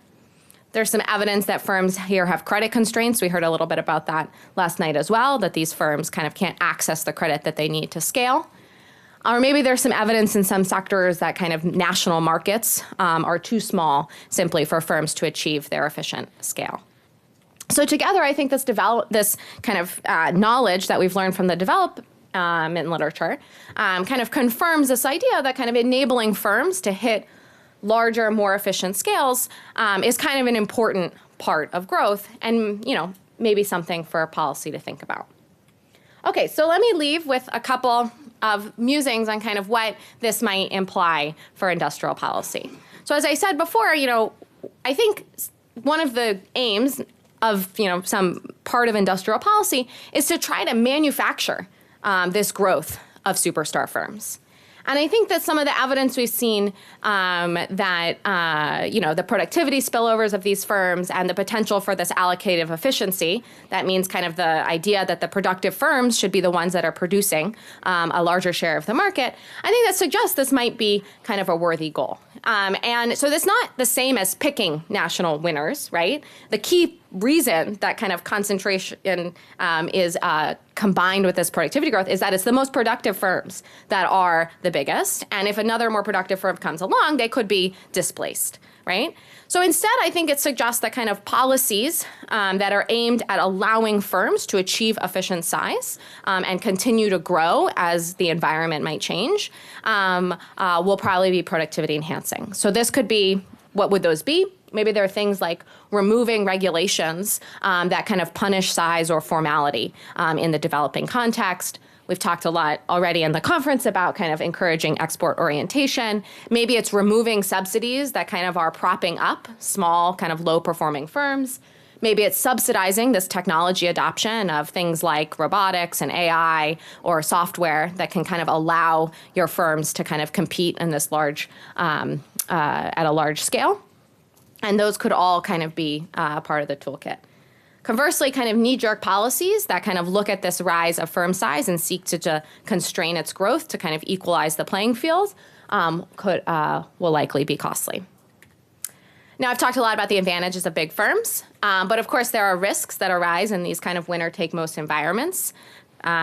There's some evidence that firms here have credit constraints. We heard a little bit about that last night as well, that these firms kind of can't access the credit that they need to scale. Or maybe there's some evidence in some sectors that kind of national markets are too small simply for firms to achieve their efficient scale. So together, I think this kind of knowledge that we've learned from the development literature kind of confirms this idea that kind of enabling firms to hit larger, more efficient scales is kind of an important part of growth and, maybe something for policy to think about. Okay, so let me leave with a couple of musings on kind of what this might imply for industrial policy. So as I said before, I think one of the aims of, some part of industrial policy is to try to manufacture this growth of superstar firms. And I think that some of the evidence we've seen that, the productivity spillovers of these firms and the potential for this allocative efficiency, that means kind of the idea that the productive firms should be the ones that are producing a larger share of the market, I think that suggests this might be kind of a worthy goal. And so that's not the same as picking national winners, right? The key reason that kind of concentration is combined with this productivity growth is that it's the most productive firms that are the biggest. And if another more productive firm comes along, they could be displaced, right? So instead, I think it suggests that kind of policies that are aimed at allowing firms to achieve efficient size and continue to grow as the environment might change will probably be productivity enhancing. So this could be, what would those be? Maybe there are things like removing regulations that kind of punish size or formality in the developing context. We've talked a lot already in the conference about kind of encouraging export orientation. Maybe it's removing subsidies that kind of are propping up small, kind of low-performing firms. Maybe it's subsidizing this technology adoption of things like robotics and AI or software that can kind of allow your firms to kind of compete in this large, at a large scale. And those could all kind of be part of the toolkit. Conversely, kind of knee-jerk policies that kind of look at this rise of firm size and seek to constrain its growth to kind of equalize the playing field will likely be costly. Now, I've talked a lot about the advantages of big firms, but of course there are risks that arise in these kind of winner-take-most environments.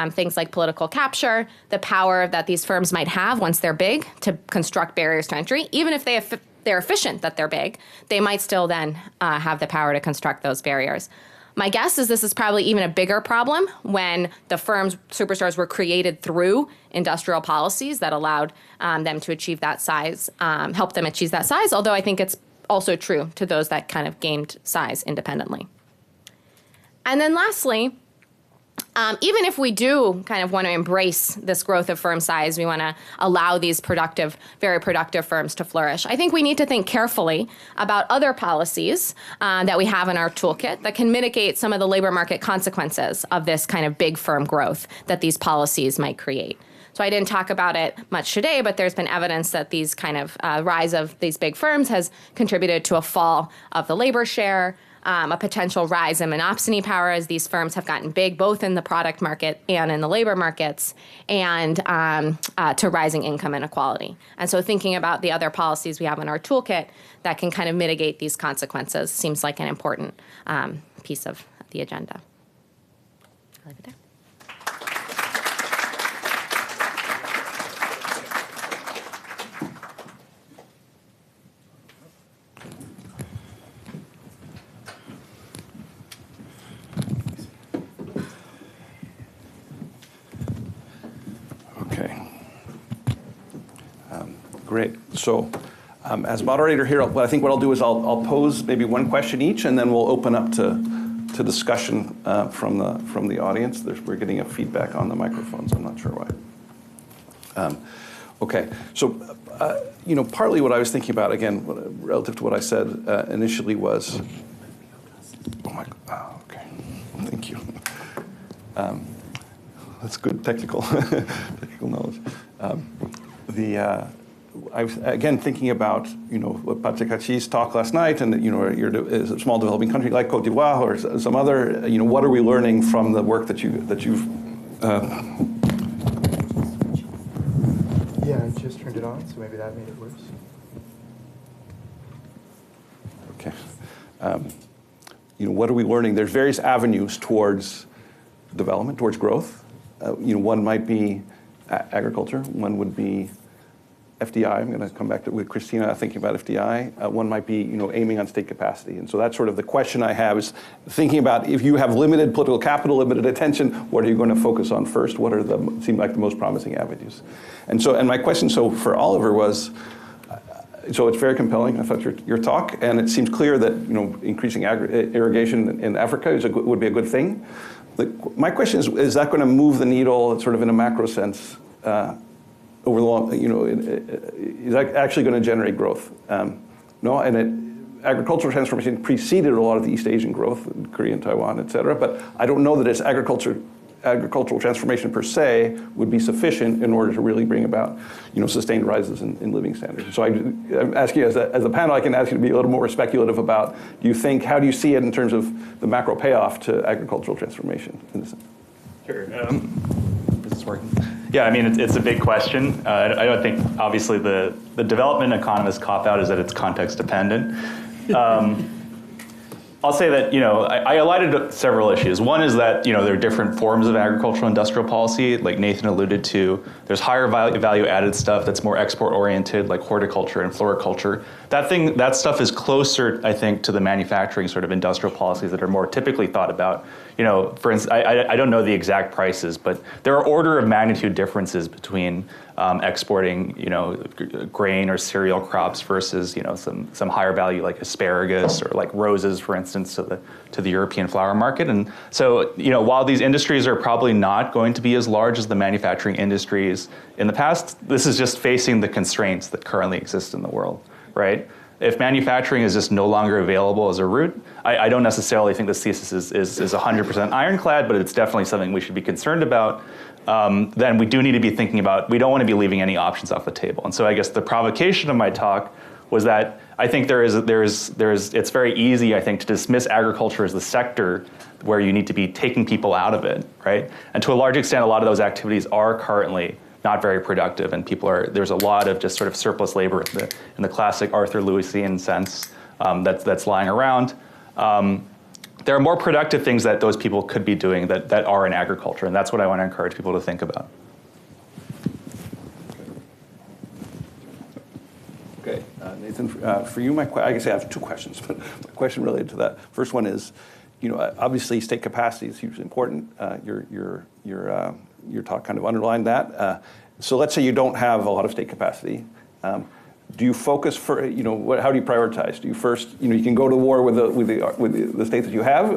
Things like political capture, the power that these firms might have once they're big to construct barriers to entry, even if they they're efficient that they're big, they might still then have the power to construct those barriers. My guess is this is probably even a bigger problem when the firms, superstars, were created through industrial policies that allowed them to achieve that size, help them achieve that size, although I think it's also true to those that kind of gained size independently. And then lastly, even if we do kind of want to embrace this growth of firm size, we want to allow these productive, very productive firms to flourish, I think we need to think carefully about other policies that we have in our toolkit that can mitigate some of the labor market consequences of this kind of big firm growth that these policies might create. So I didn't talk about it much today, but there's been evidence that these kind of rise of these big firms has contributed to a fall of the labor share, a potential rise in monopsony power as these firms have gotten big, both in the product market and in the labor markets, and to rising income inequality. And so thinking about the other policies we have in our toolkit that can kind of mitigate these consequences seems like an important piece of the agenda. I'll leave it there. Great. So as moderator here, I think what I'll do is I'll pose maybe one question each, and then we'll open up to discussion from the audience. We're getting a feedback on the microphones. I'm not sure why. Okay. So, partly what I was thinking about, again, relative to what I said initially was, okay. Thank you. That's good technical knowledge. I was again thinking about what Patrick talk last night, and you're a small developing country like Côte d'Ivoire or some other. What are we learning from the work that you've? Yeah, I just turned it on, so maybe that made it worse. Okay. What are we learning? There's various avenues towards development, towards growth. One might be agriculture. One would be FDI. I'm going to come back to with Christina thinking about FDI. One might be, aiming on state capacity. And so that's sort of the question I have is thinking about if you have limited political capital, limited attention, what are you going to focus on first? What are seem like the most promising avenues? And my question for Oliver was, so it's very compelling. I thought your talk, and it seems clear that increasing irrigation in Africa would be a good thing. My question is that going to move the needle sort of in a macro sense? Over the long, is that actually going to generate growth? No, and agricultural transformation preceded a lot of the East Asian growth, in Korea and Taiwan, et cetera. But I don't know that its agricultural transformation per se would be sufficient in order to really bring about, sustained rises in living standards. So I'm asking you as a panel, I can ask you to be a little more speculative about, how do you see it in terms of the macro payoff to agricultural transformation in this sense? Sure. Is this working? Yeah, I mean, it's a big question. I don't think, obviously, the development economist cop-out is that it's context dependent. I'll say that, I highlighted several issues. One is that, there are different forms of agricultural industrial policy, like Nathan alluded to. There's higher value added stuff that's more export oriented, like horticulture and floriculture. That stuff is closer, I think, to the manufacturing sort of industrial policies that are more typically thought about. For instance, I don't know the exact prices, but there are order of magnitude differences between exporting, grain or cereal crops versus, some higher value like asparagus or like roses, for instance, to the European flower market. And so, while these industries are probably not going to be as large as the manufacturing industries in the past, this is just facing the constraints that currently exist in the world, right? If manufacturing is just no longer available as a route, I don't necessarily think this thesis is 100% ironclad, but it's definitely something we should be concerned about. Then we do need to be thinking about, we don't want to be leaving any options off the table. And so I guess the provocation of my talk was that I think it's very easy, I think, to dismiss agriculture as the sector where you need to be taking people out of it, right? And to a large extent, a lot of those activities are currently not very productive, and there's a lot of just sort of surplus labor in the classic Arthur Lewisian sense that's lying around. There are more productive things that those people could be doing that are in agriculture, and that's what I want to encourage people to think about. Okay, Nathan, for you, I guess I have two questions, but my question related to that. First one is, obviously state capacity is hugely important. Your talk kind of underlined that. So let's say you don't have a lot of state capacity. Do you focus how do you prioritize? Do you first, you can go to war with the states that you have,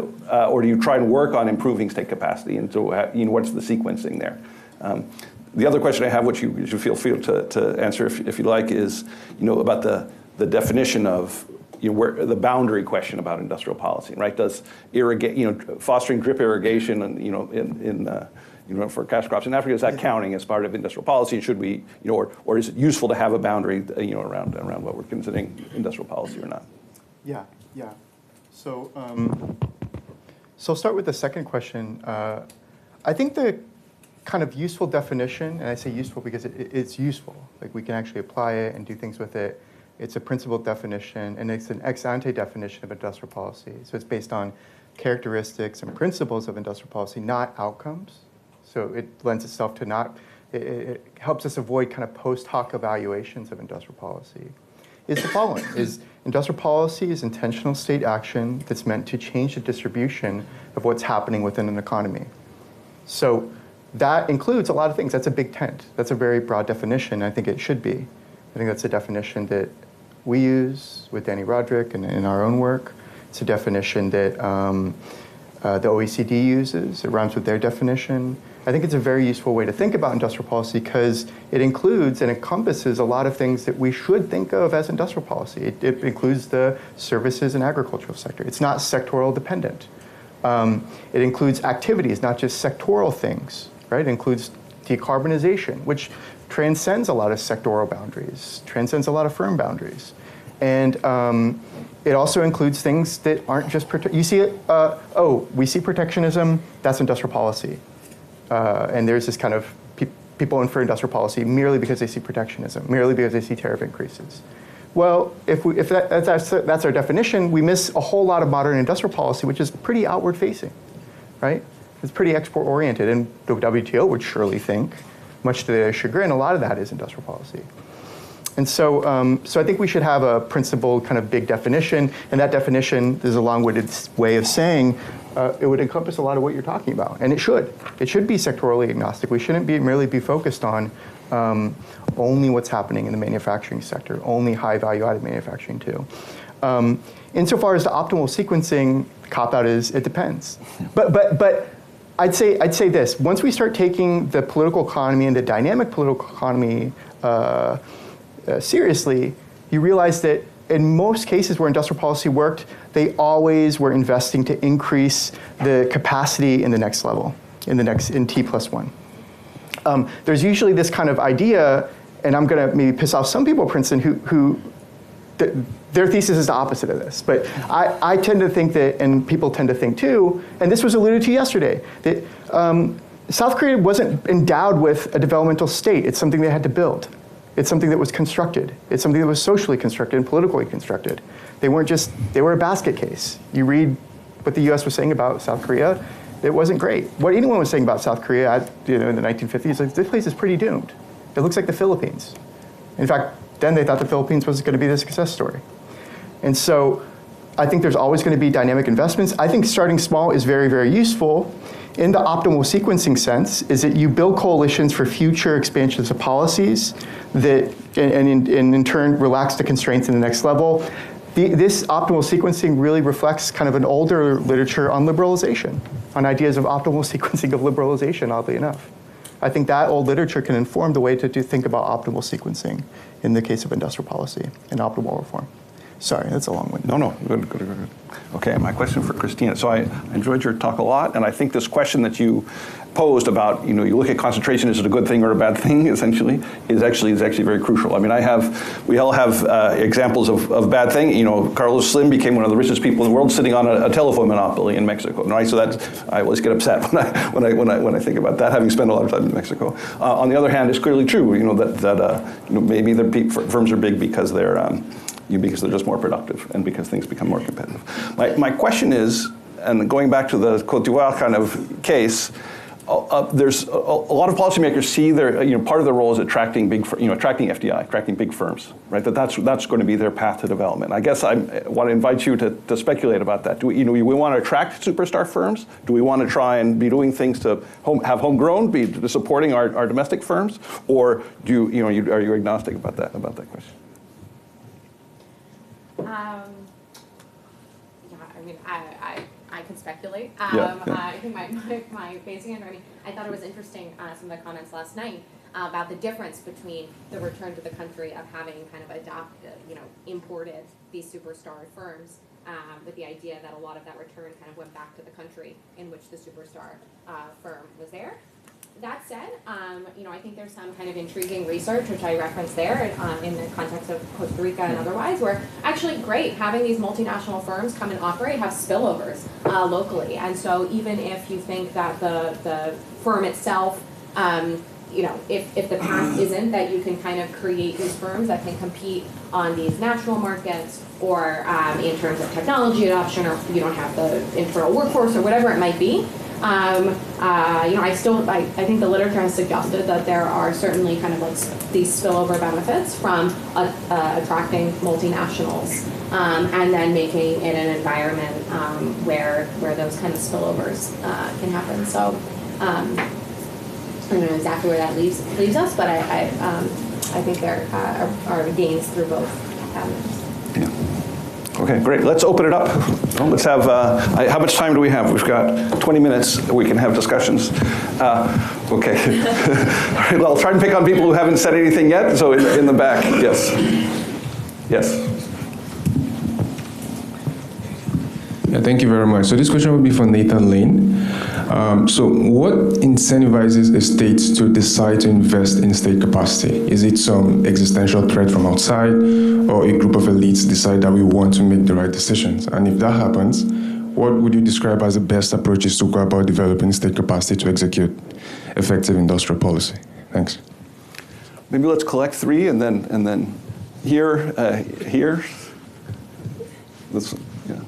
or do you try and work on improving state capacity? And so, what's the sequencing there? The other question I have, which you should feel free to answer if you like, is, about the definition of, where the boundary question about industrial policy, right? Does fostering drip irrigation and, for cash crops in Africa, is that counting as part of industrial policy? Should we, or is it useful to have a boundary, around what we're considering industrial policy or not? Yeah. So, so I'll start with the second question. I think the kind of useful definition, and I say useful because it's useful, like we can actually apply it and do things with it. It's a principled definition, and it's an ex-ante definition of industrial policy. So it's based on characteristics and principles of industrial policy, not outcomes. So it lends itself to it helps us avoid kind of post hoc evaluations of industrial policy. Is the following, is industrial policy is intentional state action that's meant to change the distribution of what's happening within an economy. So that includes a lot of things. That's a big tent. That's a very broad definition. I think it should be. I think that's a definition that we use with Danny Roderick and in our own work. It's a definition that the OECD uses. It rhymes with their definition. I think it's a very useful way to think about industrial policy because it includes and encompasses a lot of things that we should think of as industrial policy. It includes the services and agricultural sector. It's not sectoral dependent. It includes activities, not just sectoral things, right? It includes decarbonization, which transcends a lot of sectoral boundaries, transcends a lot of firm boundaries. And it also includes things that aren't just, you see it, we see protectionism, that's industrial policy. And there's this kind of, people infer industrial policy merely because they see protectionism, merely because they see tariff increases. Well, if that's our definition, we miss a whole lot of modern industrial policy, which is pretty outward facing, right? It's pretty export oriented, and the WTO would surely think, much to their chagrin, a lot of that is industrial policy. And so, so I think we should have a principled kind of big definition, and that definition is a long-winded way of saying it would encompass a lot of what you're talking about, and it should. It should be sectorally agnostic. We shouldn't merely be focused on only what's happening in the manufacturing sector, only high value-added manufacturing too. Insofar as the optimal sequencing, cop-out is it depends. But I'd say this: once we start taking the political economy and the dynamic political economy seriously, you realize that in most cases where industrial policy worked, they always were investing to increase the capacity in the next level, in T+1. There's usually this kind of idea, and I'm going to maybe piss off some people at Princeton who their thesis is the opposite of this. But I tend to think that, and people tend to think too, and this was alluded to yesterday, that South Korea wasn't endowed with a developmental state. It's something they had to build. It's something that was constructed. It's something that was socially constructed and politically constructed. They were a basket case. You read what the US was saying about South Korea, it wasn't great. What anyone was saying about South Korea in the 1950s, like, this place is pretty doomed. It looks like the Philippines. In fact, then they thought the Philippines was going to be the success story. And so I think there's always going to be dynamic investments. I think starting small is very, very useful. In the optimal sequencing sense, is that you build coalitions for future expansions of policies that, and in turn, relax the constraints in the next level. This optimal sequencing really reflects kind of an older literature on liberalization, on ideas of optimal sequencing of liberalization, oddly enough. I think that old literature can inform the way to think about optimal sequencing in the case of industrial policy and optimal reform. Sorry, that's a long one. No, good. Okay, my question for Christina. So I enjoyed your talk a lot, and I think this question that you posed about, you look at concentration, is it a good thing or a bad thing, essentially, is actually very crucial. I mean, we all have examples of bad thing. Carlos Slim became one of the richest people in the world sitting on a telephone monopoly in Mexico, right? So I always get upset when I think about that, having spent a lot of time in Mexico. On the other hand, it's clearly true, that maybe the firms are big because because they're just more productive and because things become more competitive. My question is, and going back to the Côte d'Ivoire kind of case, there's a lot of policymakers see their, part of their role is attracting attracting FDI, attracting big firms, right? That's going to be their path to development. I guess I want to invite you to speculate about that. Do we want to attract superstar firms? Do we want to try and be doing things to have homegrown, be supporting our domestic firms, or are you agnostic about that question? I can speculate. Yeah. I think my basic answer, I thought it was interesting, some of the comments last night about the difference between the return to the country of having kind of imported these superstar firms with the idea that a lot of that return kind of went back to the country in which the superstar firm was there. That said, I think there's some kind of intriguing research, which I referenced there in the context of Costa Rica and otherwise, where actually great, having these multinational firms come and operate have spillovers locally. And so even if you think that the firm itself, if the path isn't that you can kind of create these firms that can compete on these national markets or in terms of technology adoption, or you don't have the internal workforce or whatever it might be, I think the literature has suggested that there are certainly kind of these spillover benefits from attracting multinationals and then making it an environment where those kind of spillovers can happen. So I don't know exactly where that leaves us, but I think there are gains through both avenues. Yeah. Okay, great. Let's open it up. Let's have, how much time do we have? We've got 20 minutes. We can have discussions. Okay. All right, well, I'll try and pick on people who haven't said anything yet. So in the back, yes. Yes. Yeah, thank you very much. So this question would be for Nathan Lane. So what incentivizes a state to decide to invest in state capacity? Is it some existential threat from outside, or a group of elites decide that we want to make the right decisions? And if that happens, what would you describe as the best approaches to go about developing state capacity to execute effective industrial policy? Thanks. Maybe let's collect three, and then here. Let's, yeah.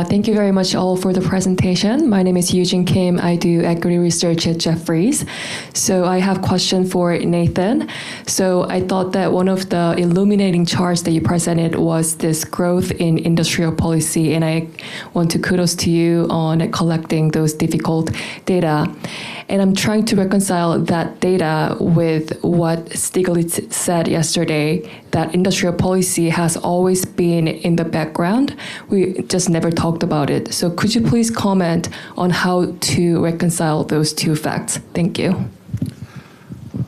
Thank you very much all for the presentation. My name is Eugene Kim. I do equity research at Jefferies. So I have a question for Nathan. So I thought that one of the illuminating charts that you presented was this growth in industrial policy, and I want to kudos to you on collecting those difficult data. And I'm trying to reconcile that data with what Stiglitz said yesterday, that industrial policy has always been in the background. We just never talked about it. So could you please comment on how to reconcile those two facts? Thank you.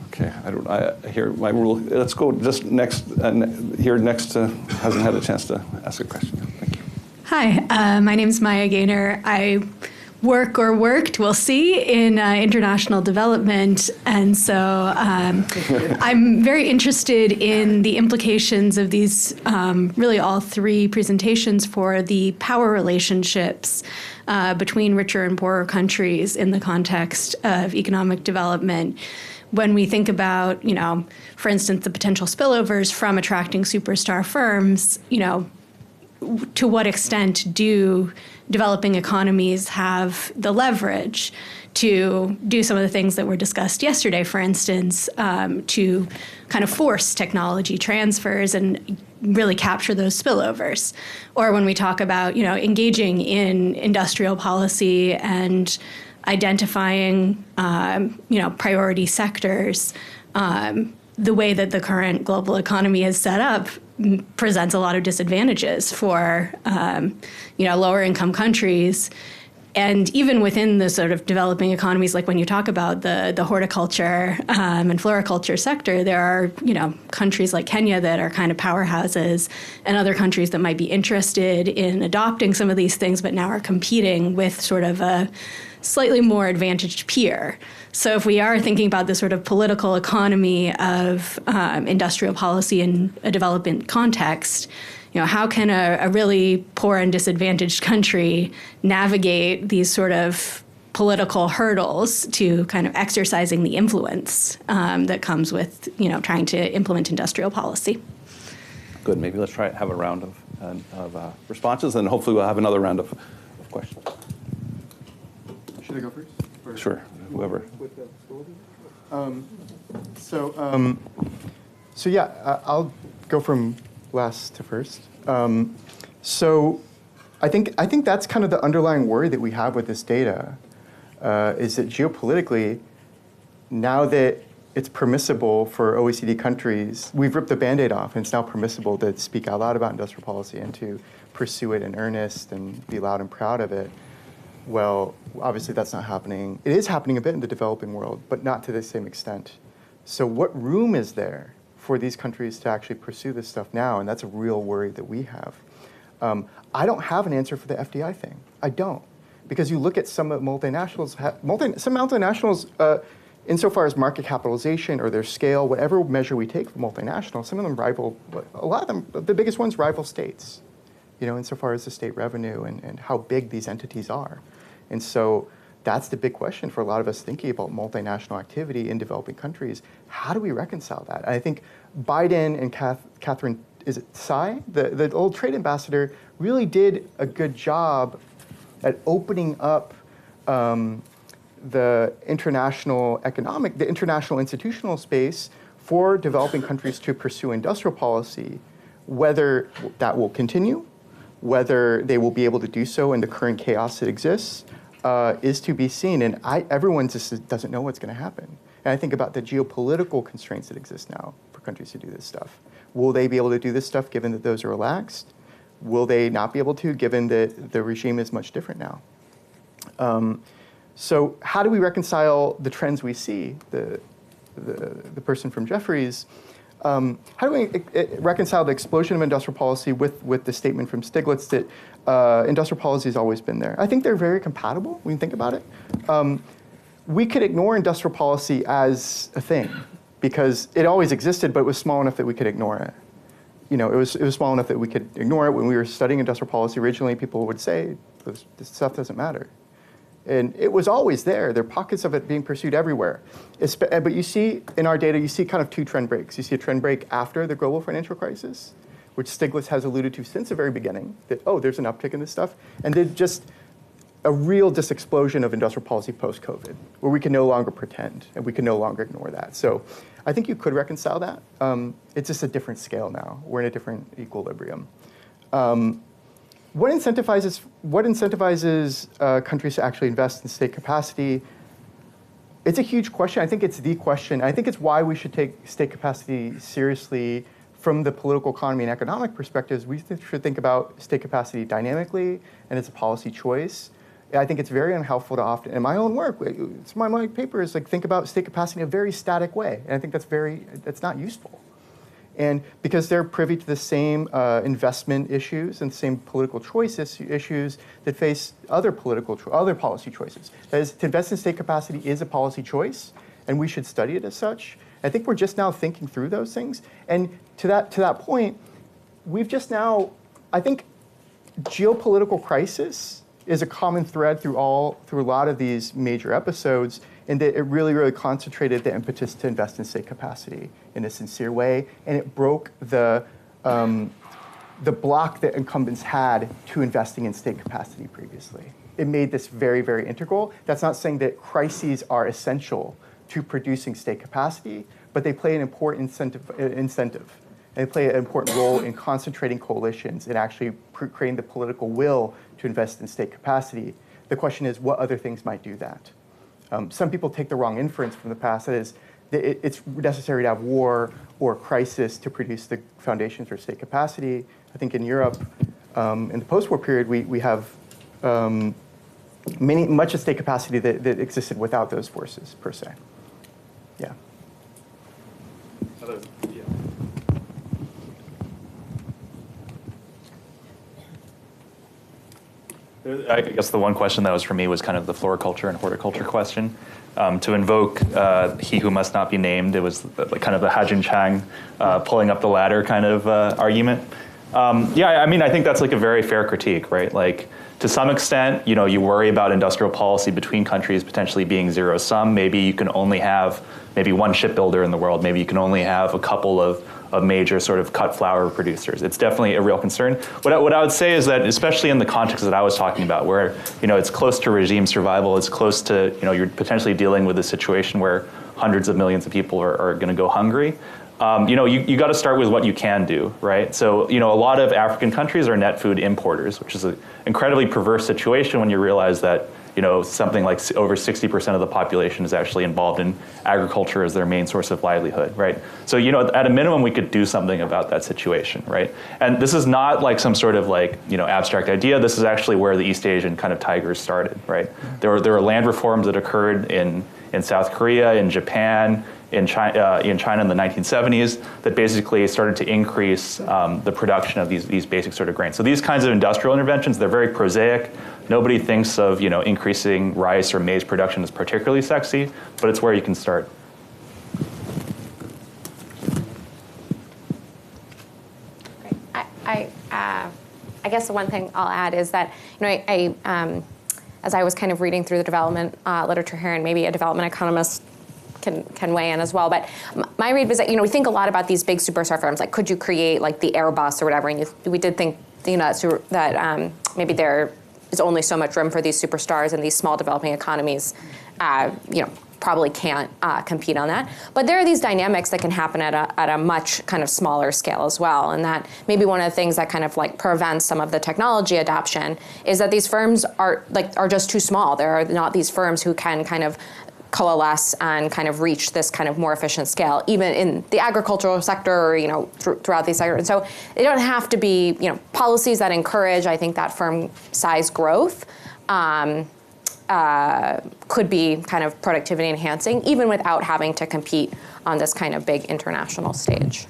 Okay, I hear my rule. Let's go just next, here next to, hasn't had a chance to ask a question. Thank you. Hi, my name is Maya Gaynor. I worked, we'll see, in international development. And so I'm very interested in the implications of these, really all three presentations for the power relationships between richer and poorer countries in the context of economic development. When we think about, for instance, the potential spillovers from attracting superstar firms, to what extent do developing economies have the leverage to do some of the things that were discussed yesterday, for instance, to kind of force technology transfers and really capture those spillovers? Or when we talk about, engaging in industrial policy and identifying, priority sectors, the way that the current global economy is set up presents a lot of disadvantages for, lower income countries. And even within the sort of developing economies, like when you talk about the horticulture and floriculture sector, there are, countries like Kenya that are kind of powerhouses, and other countries that might be interested in adopting some of these things, but now are competing with sort of a slightly more advantaged peer. So if we are thinking about the sort of political economy of industrial policy in a development context, how can a really poor and disadvantaged country navigate these sort of political hurdles to kind of exercising the influence that comes with, trying to implement industrial policy? Good. Maybe let's have a round of responses, and hopefully we'll have another round of questions. Should I go first? Or Sure, whoever. So yeah, I'll go from last to first. So I think that's kind of the underlying worry that we have with this data, is that geopolitically, now that it's permissible for OECD countries, we've ripped the Band-Aid off, and it's now permissible to speak out loud about industrial policy and to pursue it in earnest and be loud and proud of it. Well, obviously that's not happening. It is happening a bit in the developing world, but not to the same extent. So what room is there for these countries to actually pursue this stuff now? And that's a real worry that we have. I don't have an answer for the FDI thing. I don't. Because you look at some multinationals, some multinationals, insofar as market capitalization or their scale, whatever measure we take for multinationals, some of them rival, a lot of them, the biggest ones rival states, insofar as the state revenue and how big these entities are. And so that's the big question for a lot of us thinking about multinational activity in developing countries. How do we reconcile that? And I think Biden and Catherine, is it Tsai, the old trade ambassador, really did a good job at opening up the international institutional space for developing countries to pursue industrial policy. Whether that will continue, whether they will be able to do so in the current chaos that exists, is to be seen. And everyone just doesn't know what's going to happen. And I think about the geopolitical constraints that exist now for countries to do this stuff. Will they be able to do this stuff given that those are relaxed? Will they not be able to, given that the regime is much different now? So how do we reconcile the trends we see? The person from Jefferies, how do we reconcile the explosion of industrial policy with the statement from Stiglitz that industrial policy has always been there? I think they're very compatible when you think about it. We could ignore industrial policy as a thing because it always existed, but it was small enough that we could ignore it. It was small enough that we could ignore it. When we were studying industrial policy originally, people would say, this stuff doesn't matter. And it was always there. There are pockets of it being pursued everywhere. But you see, in our data, you see kind of two trend breaks. You see a trend break after the global financial crisis, which Stiglitz has alluded to since the very beginning, that, there's an uptick in this stuff. And then just a real explosion of industrial policy post-COVID, where we can no longer pretend, and we can no longer ignore that. So I think you could reconcile that. It's just a different scale now. We're in a different equilibrium. What incentivizes countries to actually invest in state capacity? It's a huge question. I think it's the question. I think it's why we should take state capacity seriously from the political economy and economic perspectives. We should think about state capacity dynamically and as a policy choice. I think it's very unhelpful to often, in my own work, it's my papers, think about state capacity in a very static way. And I think that's not useful. And because they're privy to the same investment issues and the same political choice issues that face other policy choices. That is, to invest in state capacity is a policy choice, and we should study it as such. I think we're just now thinking through those things. And to that point, we've just now, I think, geopolitical crisis is a common thread through a lot of these major episodes, in that it really, really concentrated the impetus to invest in state capacity in a sincere way, and it broke the block that incumbents had to investing in state capacity previously. It made this very, very integral. That's not saying that crises are essential to producing state capacity, but they play an important incentive. They play an important role in concentrating coalitions and actually creating the political will to invest in state capacity. The question is, what other things might do that? Some people take the wrong inference from the past. That is, it's necessary to have war or crisis to produce the foundations for state capacity. I think in Europe, in the post-war period, we have much of state capacity that existed without those forces, per se. Yeah. I guess the one question that was for me was kind of the floriculture and horticulture question. To invoke he who must not be named, it was kind of the Hajin Chang pulling up the ladder kind of argument. I mean, I think that's a very fair critique, right? To some extent, you worry about industrial policy between countries potentially being zero-sum. Maybe you can only have one shipbuilder in the world. Maybe you can only have a couple of major sort of cut flower producers. It's definitely a real concern. What I would say is that, especially in the context that I was talking about, where it's close to regime survival, it's close to you're potentially dealing with a situation where hundreds of millions of people are going to go hungry. You got to start with what you can do, right? So, a lot of African countries are net food importers, which is an incredibly perverse situation when you realize that, something like over 60% of the population is actually involved in agriculture as their main source of livelihood, right? So, at a minimum, we could do something about that situation, right? And this is not like some sort of abstract idea. This is actually where the East Asian kind of tigers started, right? There were land reforms that occurred in South Korea, in Japan, in China in the 1970s that basically started to increase the production of these basic sort of grains. So these kinds of industrial interventions, they're very prosaic. Nobody thinks of increasing rice or maize production as particularly sexy, but it's where you can start. I guess the one thing I'll add is that as I was kind of reading through the development literature here, and maybe a development economist can weigh in as well. But my read was that we think a lot about these big superstar firms, like could you create like the Airbus or whatever, and we did think that maybe there is only so much room for these superstars, and these small developing economies probably can't compete on that. But there are these dynamics that can happen at a much kind of smaller scale as well, and that maybe one of the things that kind of like prevents some of the technology adoption is that these firms are just too small. There are not these firms who can kind of coalesce and kind of reach this kind of more efficient scale, even in the agricultural sector, or, throughout these sectors. And so they don't have to be, policies that encourage, I think, that firm size growth could be kind of productivity enhancing, even without having to compete on this kind of big international stage.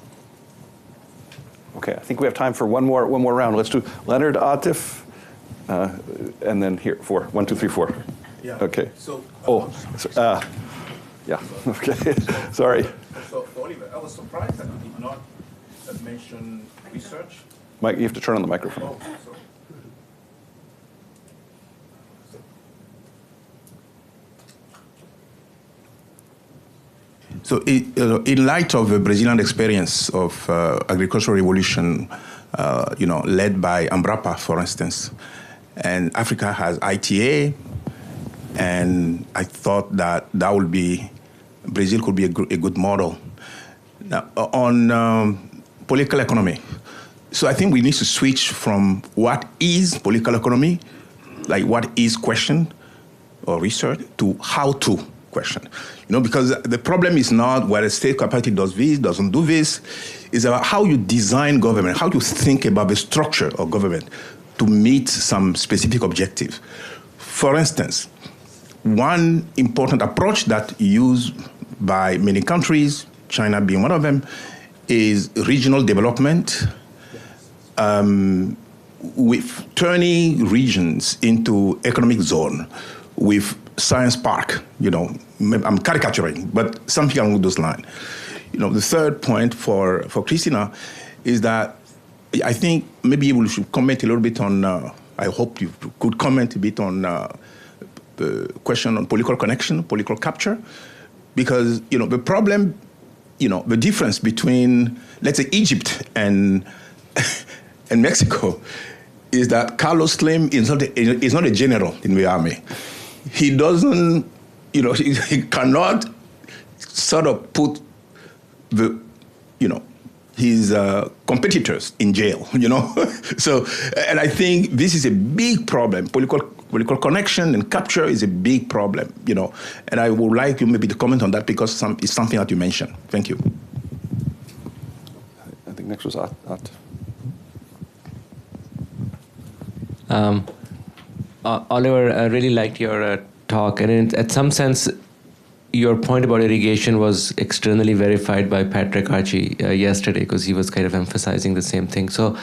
Okay, I think we have time for one more round. Let's do Leonard, Atif, and then here, 4. 1, 2, 3, 4. Yeah. Okay. So, yeah. Okay. Sorry. So, Oliver, I was surprised that you did not mention research. Mike, you have to turn on the microphone. Oh, sorry. So, in light of the Brazilian experience of agricultural revolution, led by Embrapa, for instance, and Africa has ITA. And I thought that would be, Brazil could be a good model. Now, on political economy, so I think we need to switch from what is political economy, like what is question or research, to how to question. Because the problem is not whether state capacity does this, doesn't do this. It's about how you design government, how you think about the structure of government to meet some specific objective. For instance, one important approach that's used by many countries, China being one of them, is regional development, with turning regions into economic zone, with science park. I'm caricaturing, but something along those lines. The third point for Christina is that I think maybe we should comment a little bit on. I hope you could comment a bit on. The question on political connection, political capture, because the problem, the difference between, let's say, Egypt and Mexico, is that Carlos Slim is not a general in the army. He doesn't, he cannot sort of put his competitors in jail. So, and I think this is a big problem. Political connection and capture is a big problem, and I would like you maybe to comment on that because it's something that you mentioned. Thank you. I think next was At. Oliver, I really liked your talk, and at some sense, your point about irrigation was externally verified by Patrick Archie yesterday, because he was kind of emphasizing the same thing. So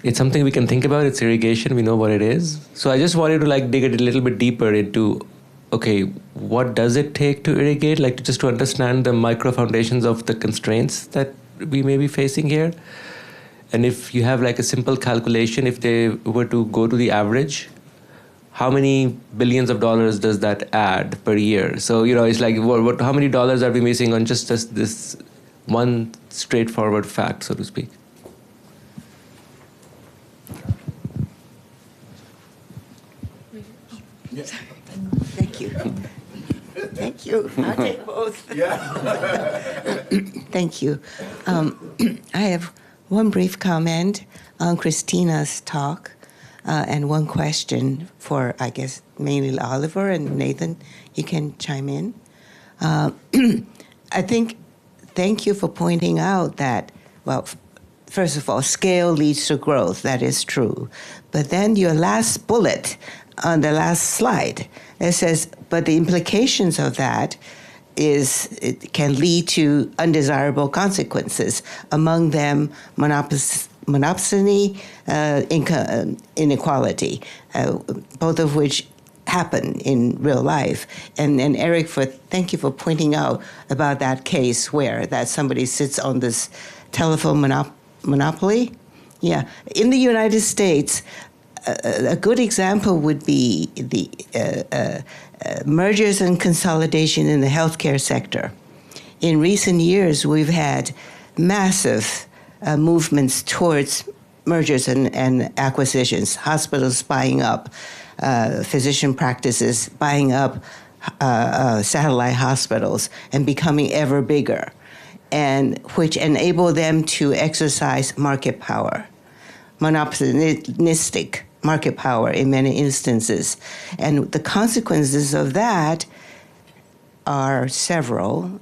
it's something we can think about. It's irrigation. We know what it is. So I just wanted to dig it a little bit deeper into, okay, what does it take to irrigate? Just to understand the micro foundations of the constraints that we may be facing here. And if you have a simple calculation, if they were to go to the average, how many billions of dollars does that add per year? So, it's how many dollars are we missing on just this one straightforward fact, so to speak. Thank you. Thank you. I'll take both. Thank you. I have one brief comment on Christina's talk and one question for, I guess, mainly Oliver and Nathan. You can chime in. I think, thank you for pointing out that, well, first of all, scale leads to growth. That is true. But then your last bullet on the last slide, it says, but the implications of that is it can lead to undesirable consequences, among them monopsony, inequality, both of which happen in real life. And Eric, thank you for pointing out about that case where that somebody sits on this telephone monopoly. Yeah, in the United States, a good example would be the mergers and consolidation in the healthcare sector. In recent years, we've had massive movements towards mergers and acquisitions, hospitals buying up physician practices, buying up satellite hospitals, and becoming ever bigger, and which enable them to exercise market power, monopolistic market power in many instances. And the consequences of that are several.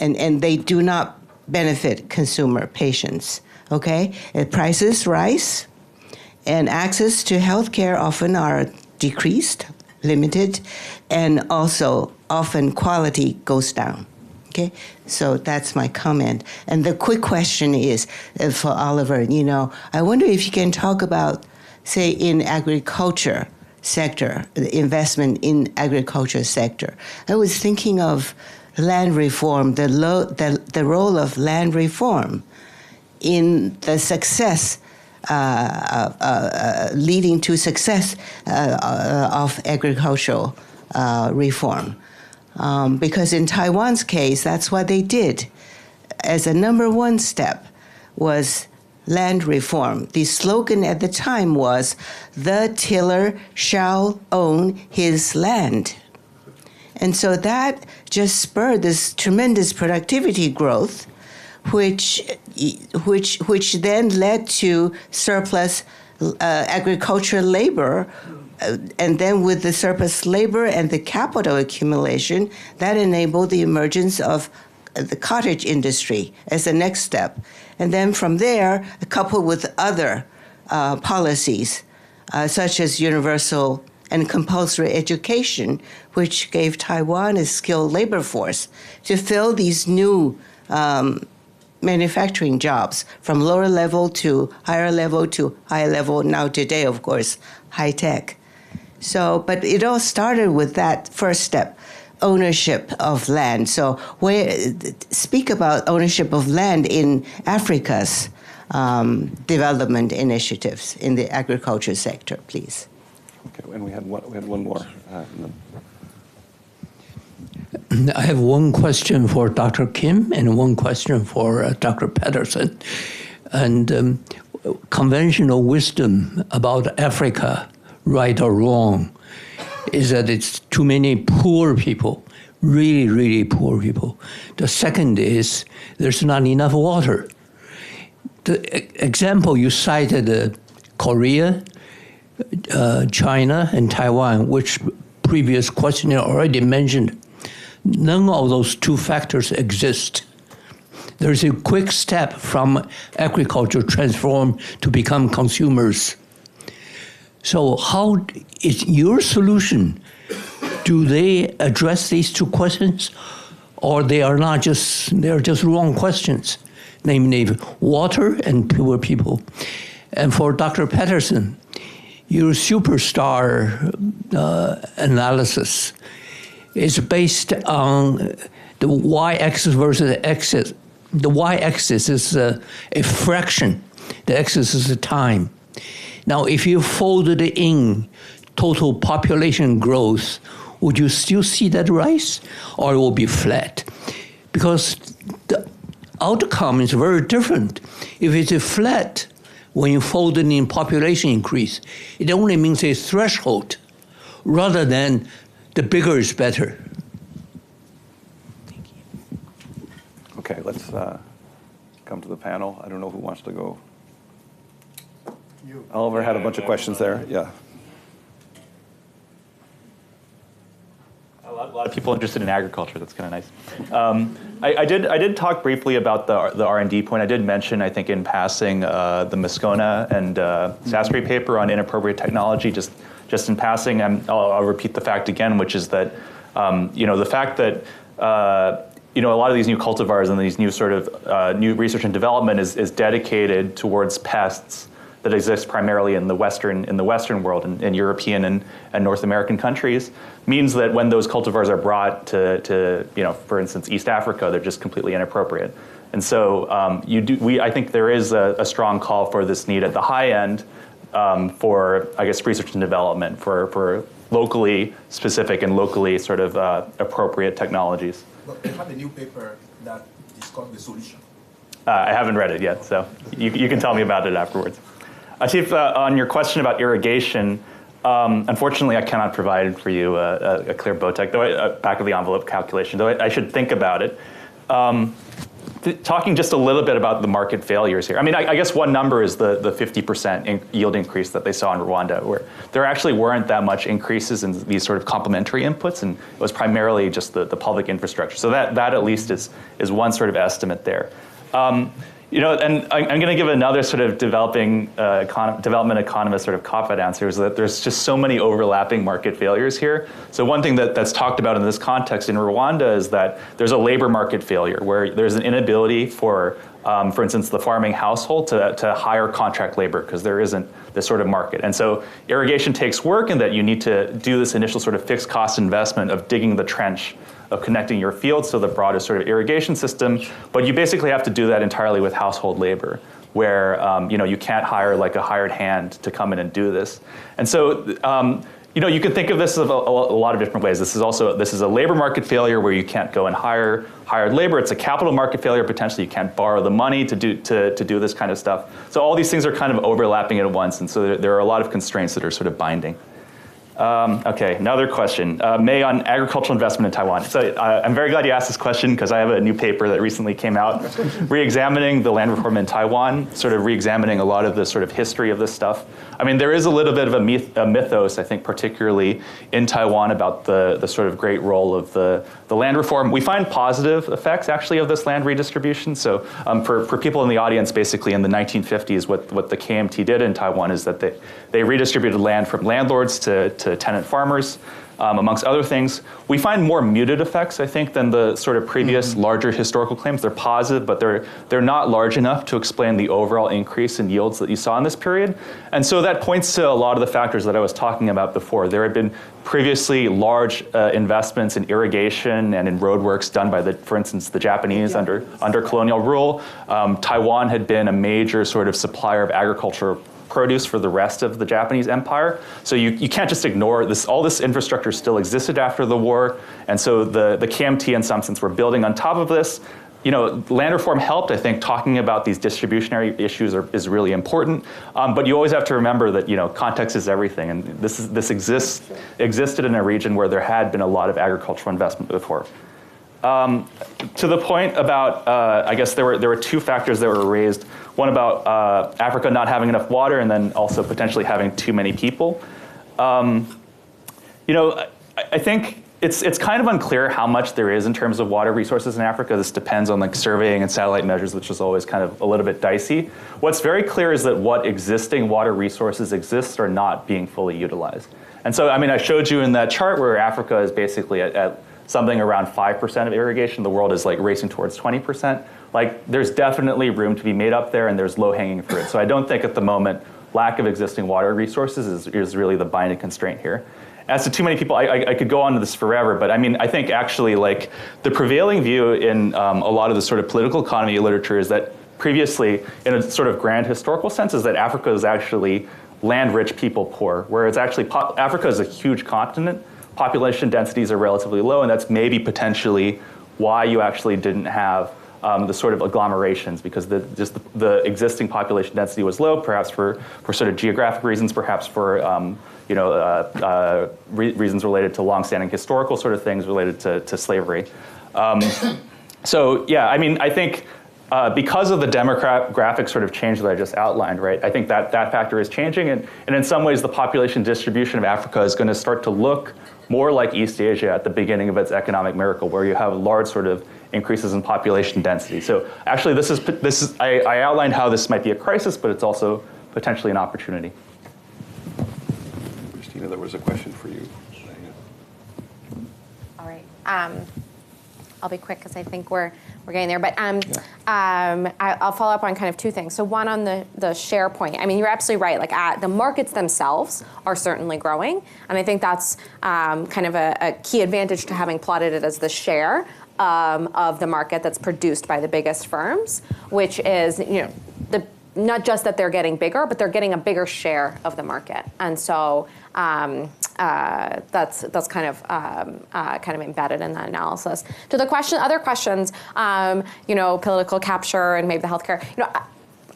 And they do not benefit consumer patients, okay? Prices rise, and access to healthcare often are decreased, limited, and also often quality goes down. Okay, so that's my comment. And the quick question is for Oliver, I wonder if you can talk about, say, in agriculture sector, the investment in agriculture sector. I was thinking of land reform, the role of land reform in the success, leading to success of agricultural reform. Because in Taiwan's case, that's what they did. As a number one step was land reform. The slogan at the time was, "The tiller shall own his land." And so that just spurred this tremendous productivity growth, which then led to surplus agricultural labor. And then with the surplus labor and the capital accumulation, that enabled the emergence of the cottage industry as the next step. And then from there, coupled with other policies, such as universal and compulsory education, which gave Taiwan a skilled labor force to fill these new manufacturing jobs from lower level to higher level, now today, of course, high tech. So, but it all started with that first step, ownership of land. So speak about ownership of land in Africa's development initiatives in the agriculture sector, please. Okay, and we had one more. I have one question for Dr. Kim and one question for Dr. Patterson. And conventional wisdom about Africa, right or wrong, is that it's too many poor people, really, really poor people. The second is there's not enough water. The example you cited, Korea, China, and Taiwan, which previous questioner already mentioned, none of those two factors exist. There's a quick step from agriculture transform to become consumers. So how is your solution? Do they address these two questions, or they're just wrong questions, namely water and poor people? And for Dr. Patterson, your superstar analysis is based on the y-axis versus x-axis. The y-axis is a fraction. The x-axis is the time. Now, if you folded in total population growth would you still see that rise, or it will be flat? Because the outcome is very different. If it's a flat, when you fold it in population increase, it only means a threshold rather than the bigger is better. Okay, let's come to the panel. I don't know who wants to go. Oliver had a bunch of questions there. Yeah. A lot of people interested in agriculture. That's kind of nice. I did talk briefly about the R&D point. I did mention, I think, in passing, the Moscona and Sastre paper on inappropriate technology. Just in passing, I'll repeat the fact again, which is that the fact that a lot of these new cultivars and these new sort of new research and development is dedicated towards pests that exist primarily in the Western world, in European and North American countries, means that when those cultivars are brought to for instance, East Africa, they're just completely inappropriate. And so I think there is a strong call for this need at the high end for, I guess, research and development for locally specific and locally sort of appropriate technologies. But they have a new paper that discusses the solution. I haven't read it yet, so you can tell me about it afterwards. Asif, on your question about irrigation, unfortunately, I cannot provide for you a clear BOTEC, though back of the envelope calculation, though I should think about it. Talking just a little bit about the market failures here. I mean, I guess one number is the 50% yield increase that they saw in Rwanda, where there actually weren't that much increases in these sort of complementary inputs, and it was primarily just the public infrastructure. So that at least is one sort of estimate there. And I'm going to give another sort of development economist sort of cop-out answer, is that there's just so many overlapping market failures here. So one thing that's talked about in this context in Rwanda is that there's a labor market failure where there's an inability for instance, the farming household to hire contract labor because there isn't this sort of market. And so irrigation takes work, and that you need to do this initial sort of fixed cost investment of digging the trench, of connecting your fields to the broadest sort of irrigation system, but you basically have to do that entirely with household labor, where you can't hire like a hired hand to come in and do this. And so you can think of this as a lot of different ways. This is a labor market failure where you can't go and hire hired labor. It's a capital market failure. Potentially, you can't borrow the money to do this kind of stuff. So all these things are kind of overlapping at once, and so there are a lot of constraints that are sort of binding. Okay, another question. May on agricultural investment in Taiwan. So I'm very glad you asked this question because I have a new paper that recently came out re-examining the land reform in Taiwan, sort of re-examining a lot of the sort of history of this stuff. I mean, there is a little bit of a mythos, I think, particularly in Taiwan about the sort of great role of the land reform. We find positive effects, actually, of this land redistribution. So for people in the audience, basically in the 1950s, what the KMT did in Taiwan is that they redistributed land from landlords to tenant farmers, amongst other things. We find more muted effects, I think, than the sort of previous larger historical claims. They're positive, but they're not large enough to explain the overall increase in yields that you saw in this period. And so that points to a lot of the factors that I was talking about before. There had been previously large investments in irrigation and in roadworks done by, for instance, the Japanese under colonial rule. Taiwan had been a major sort of supplier of agricultural produce for the rest of the Japanese empire. So you can't just ignore this. All this infrastructure still existed after the war. And so the KMT, in some sense, were building on top of this. Land reform helped. I think talking about these distributionary issues is really important. But you always have to remember that context is everything, and this existed in a region where there had been a lot of agricultural investment before. To the point about, I guess there were two factors that were raised. One about Africa not having enough water, and then also potentially having too many people. I think it's kind of unclear how much there is in terms of water resources in Africa. This depends on surveying and satellite measures, which is always kind of a little bit dicey. What's very clear is that what existing water resources exist are not being fully utilized. And so, I mean, I showed you in that chart where Africa is basically at something around 5% of irrigation. The world is racing towards 20%. There's definitely room to be made up there, and there's low-hanging fruit. So I don't think at the moment lack of existing water resources is really the binding constraint here. As to too many people, I could go on to this forever, but I mean, I think actually the prevailing view in a lot of the sort of political economy literature is that previously, in a sort of grand historical sense, is that Africa is actually land-rich, people poor, whereas actually Africa is a huge continent population densities are relatively low, and that's maybe potentially why you actually didn't have the sort of agglomerations, because the existing population density was low, perhaps for sort of geographic reasons, perhaps for reasons related to longstanding historical sort of things related to slavery. So yeah, I mean, I think because of the demographic sort of change that I just outlined, right? I think that factor is changing, and in some ways, the population distribution of Africa is going to start to look more like East Asia at the beginning of its economic miracle, where you have large sort of increases in population density. So actually, this is I outlined how this might be a crisis, but it's also potentially an opportunity. Christina, there was a question for you. All right. I'll be quick because I think we're getting there. But I'll follow up on kind of two things. So one on the share point. I mean, you're absolutely right. Like the markets themselves are certainly growing, and I think that's kind of a key advantage to having plotted it as the share of the market that's produced by the biggest firms, which is not just that they're getting bigger, but they're getting a bigger share of the market, and so that's kind of embedded in that analysis. To the other questions, political capture and maybe the healthcare.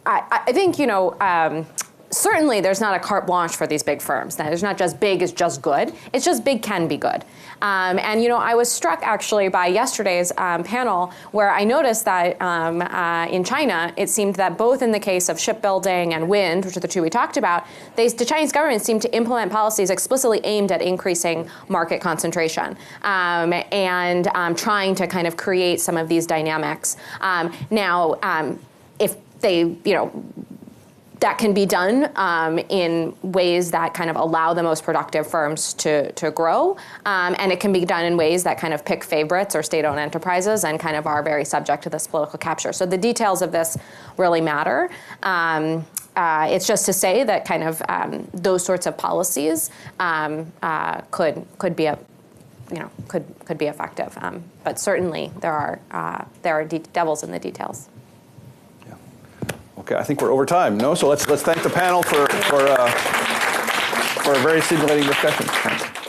I think certainly there's not a carte blanche for these big firms. Now, there's not just big is just good. It's just big can be good. And I was struck actually by yesterday's panel where I noticed that in China, it seemed that both in the case of shipbuilding and wind, which are the two we talked about, the Chinese government seemed to implement policies explicitly aimed at increasing market concentration and trying to kind of create some of these dynamics. Now, if they, that can be done in ways that kind of allow the most productive firms to grow. And it can be done in ways that kind of pick favorites or state-owned enterprises and kind of are very subject to this political capture. So the details of this really matter. It's just to say that kind of those sorts of policies could be could be effective. But certainly there are devils in the details. Okay, I think we're over time. No, so let's thank the panel for a very stimulating discussion. Thanks.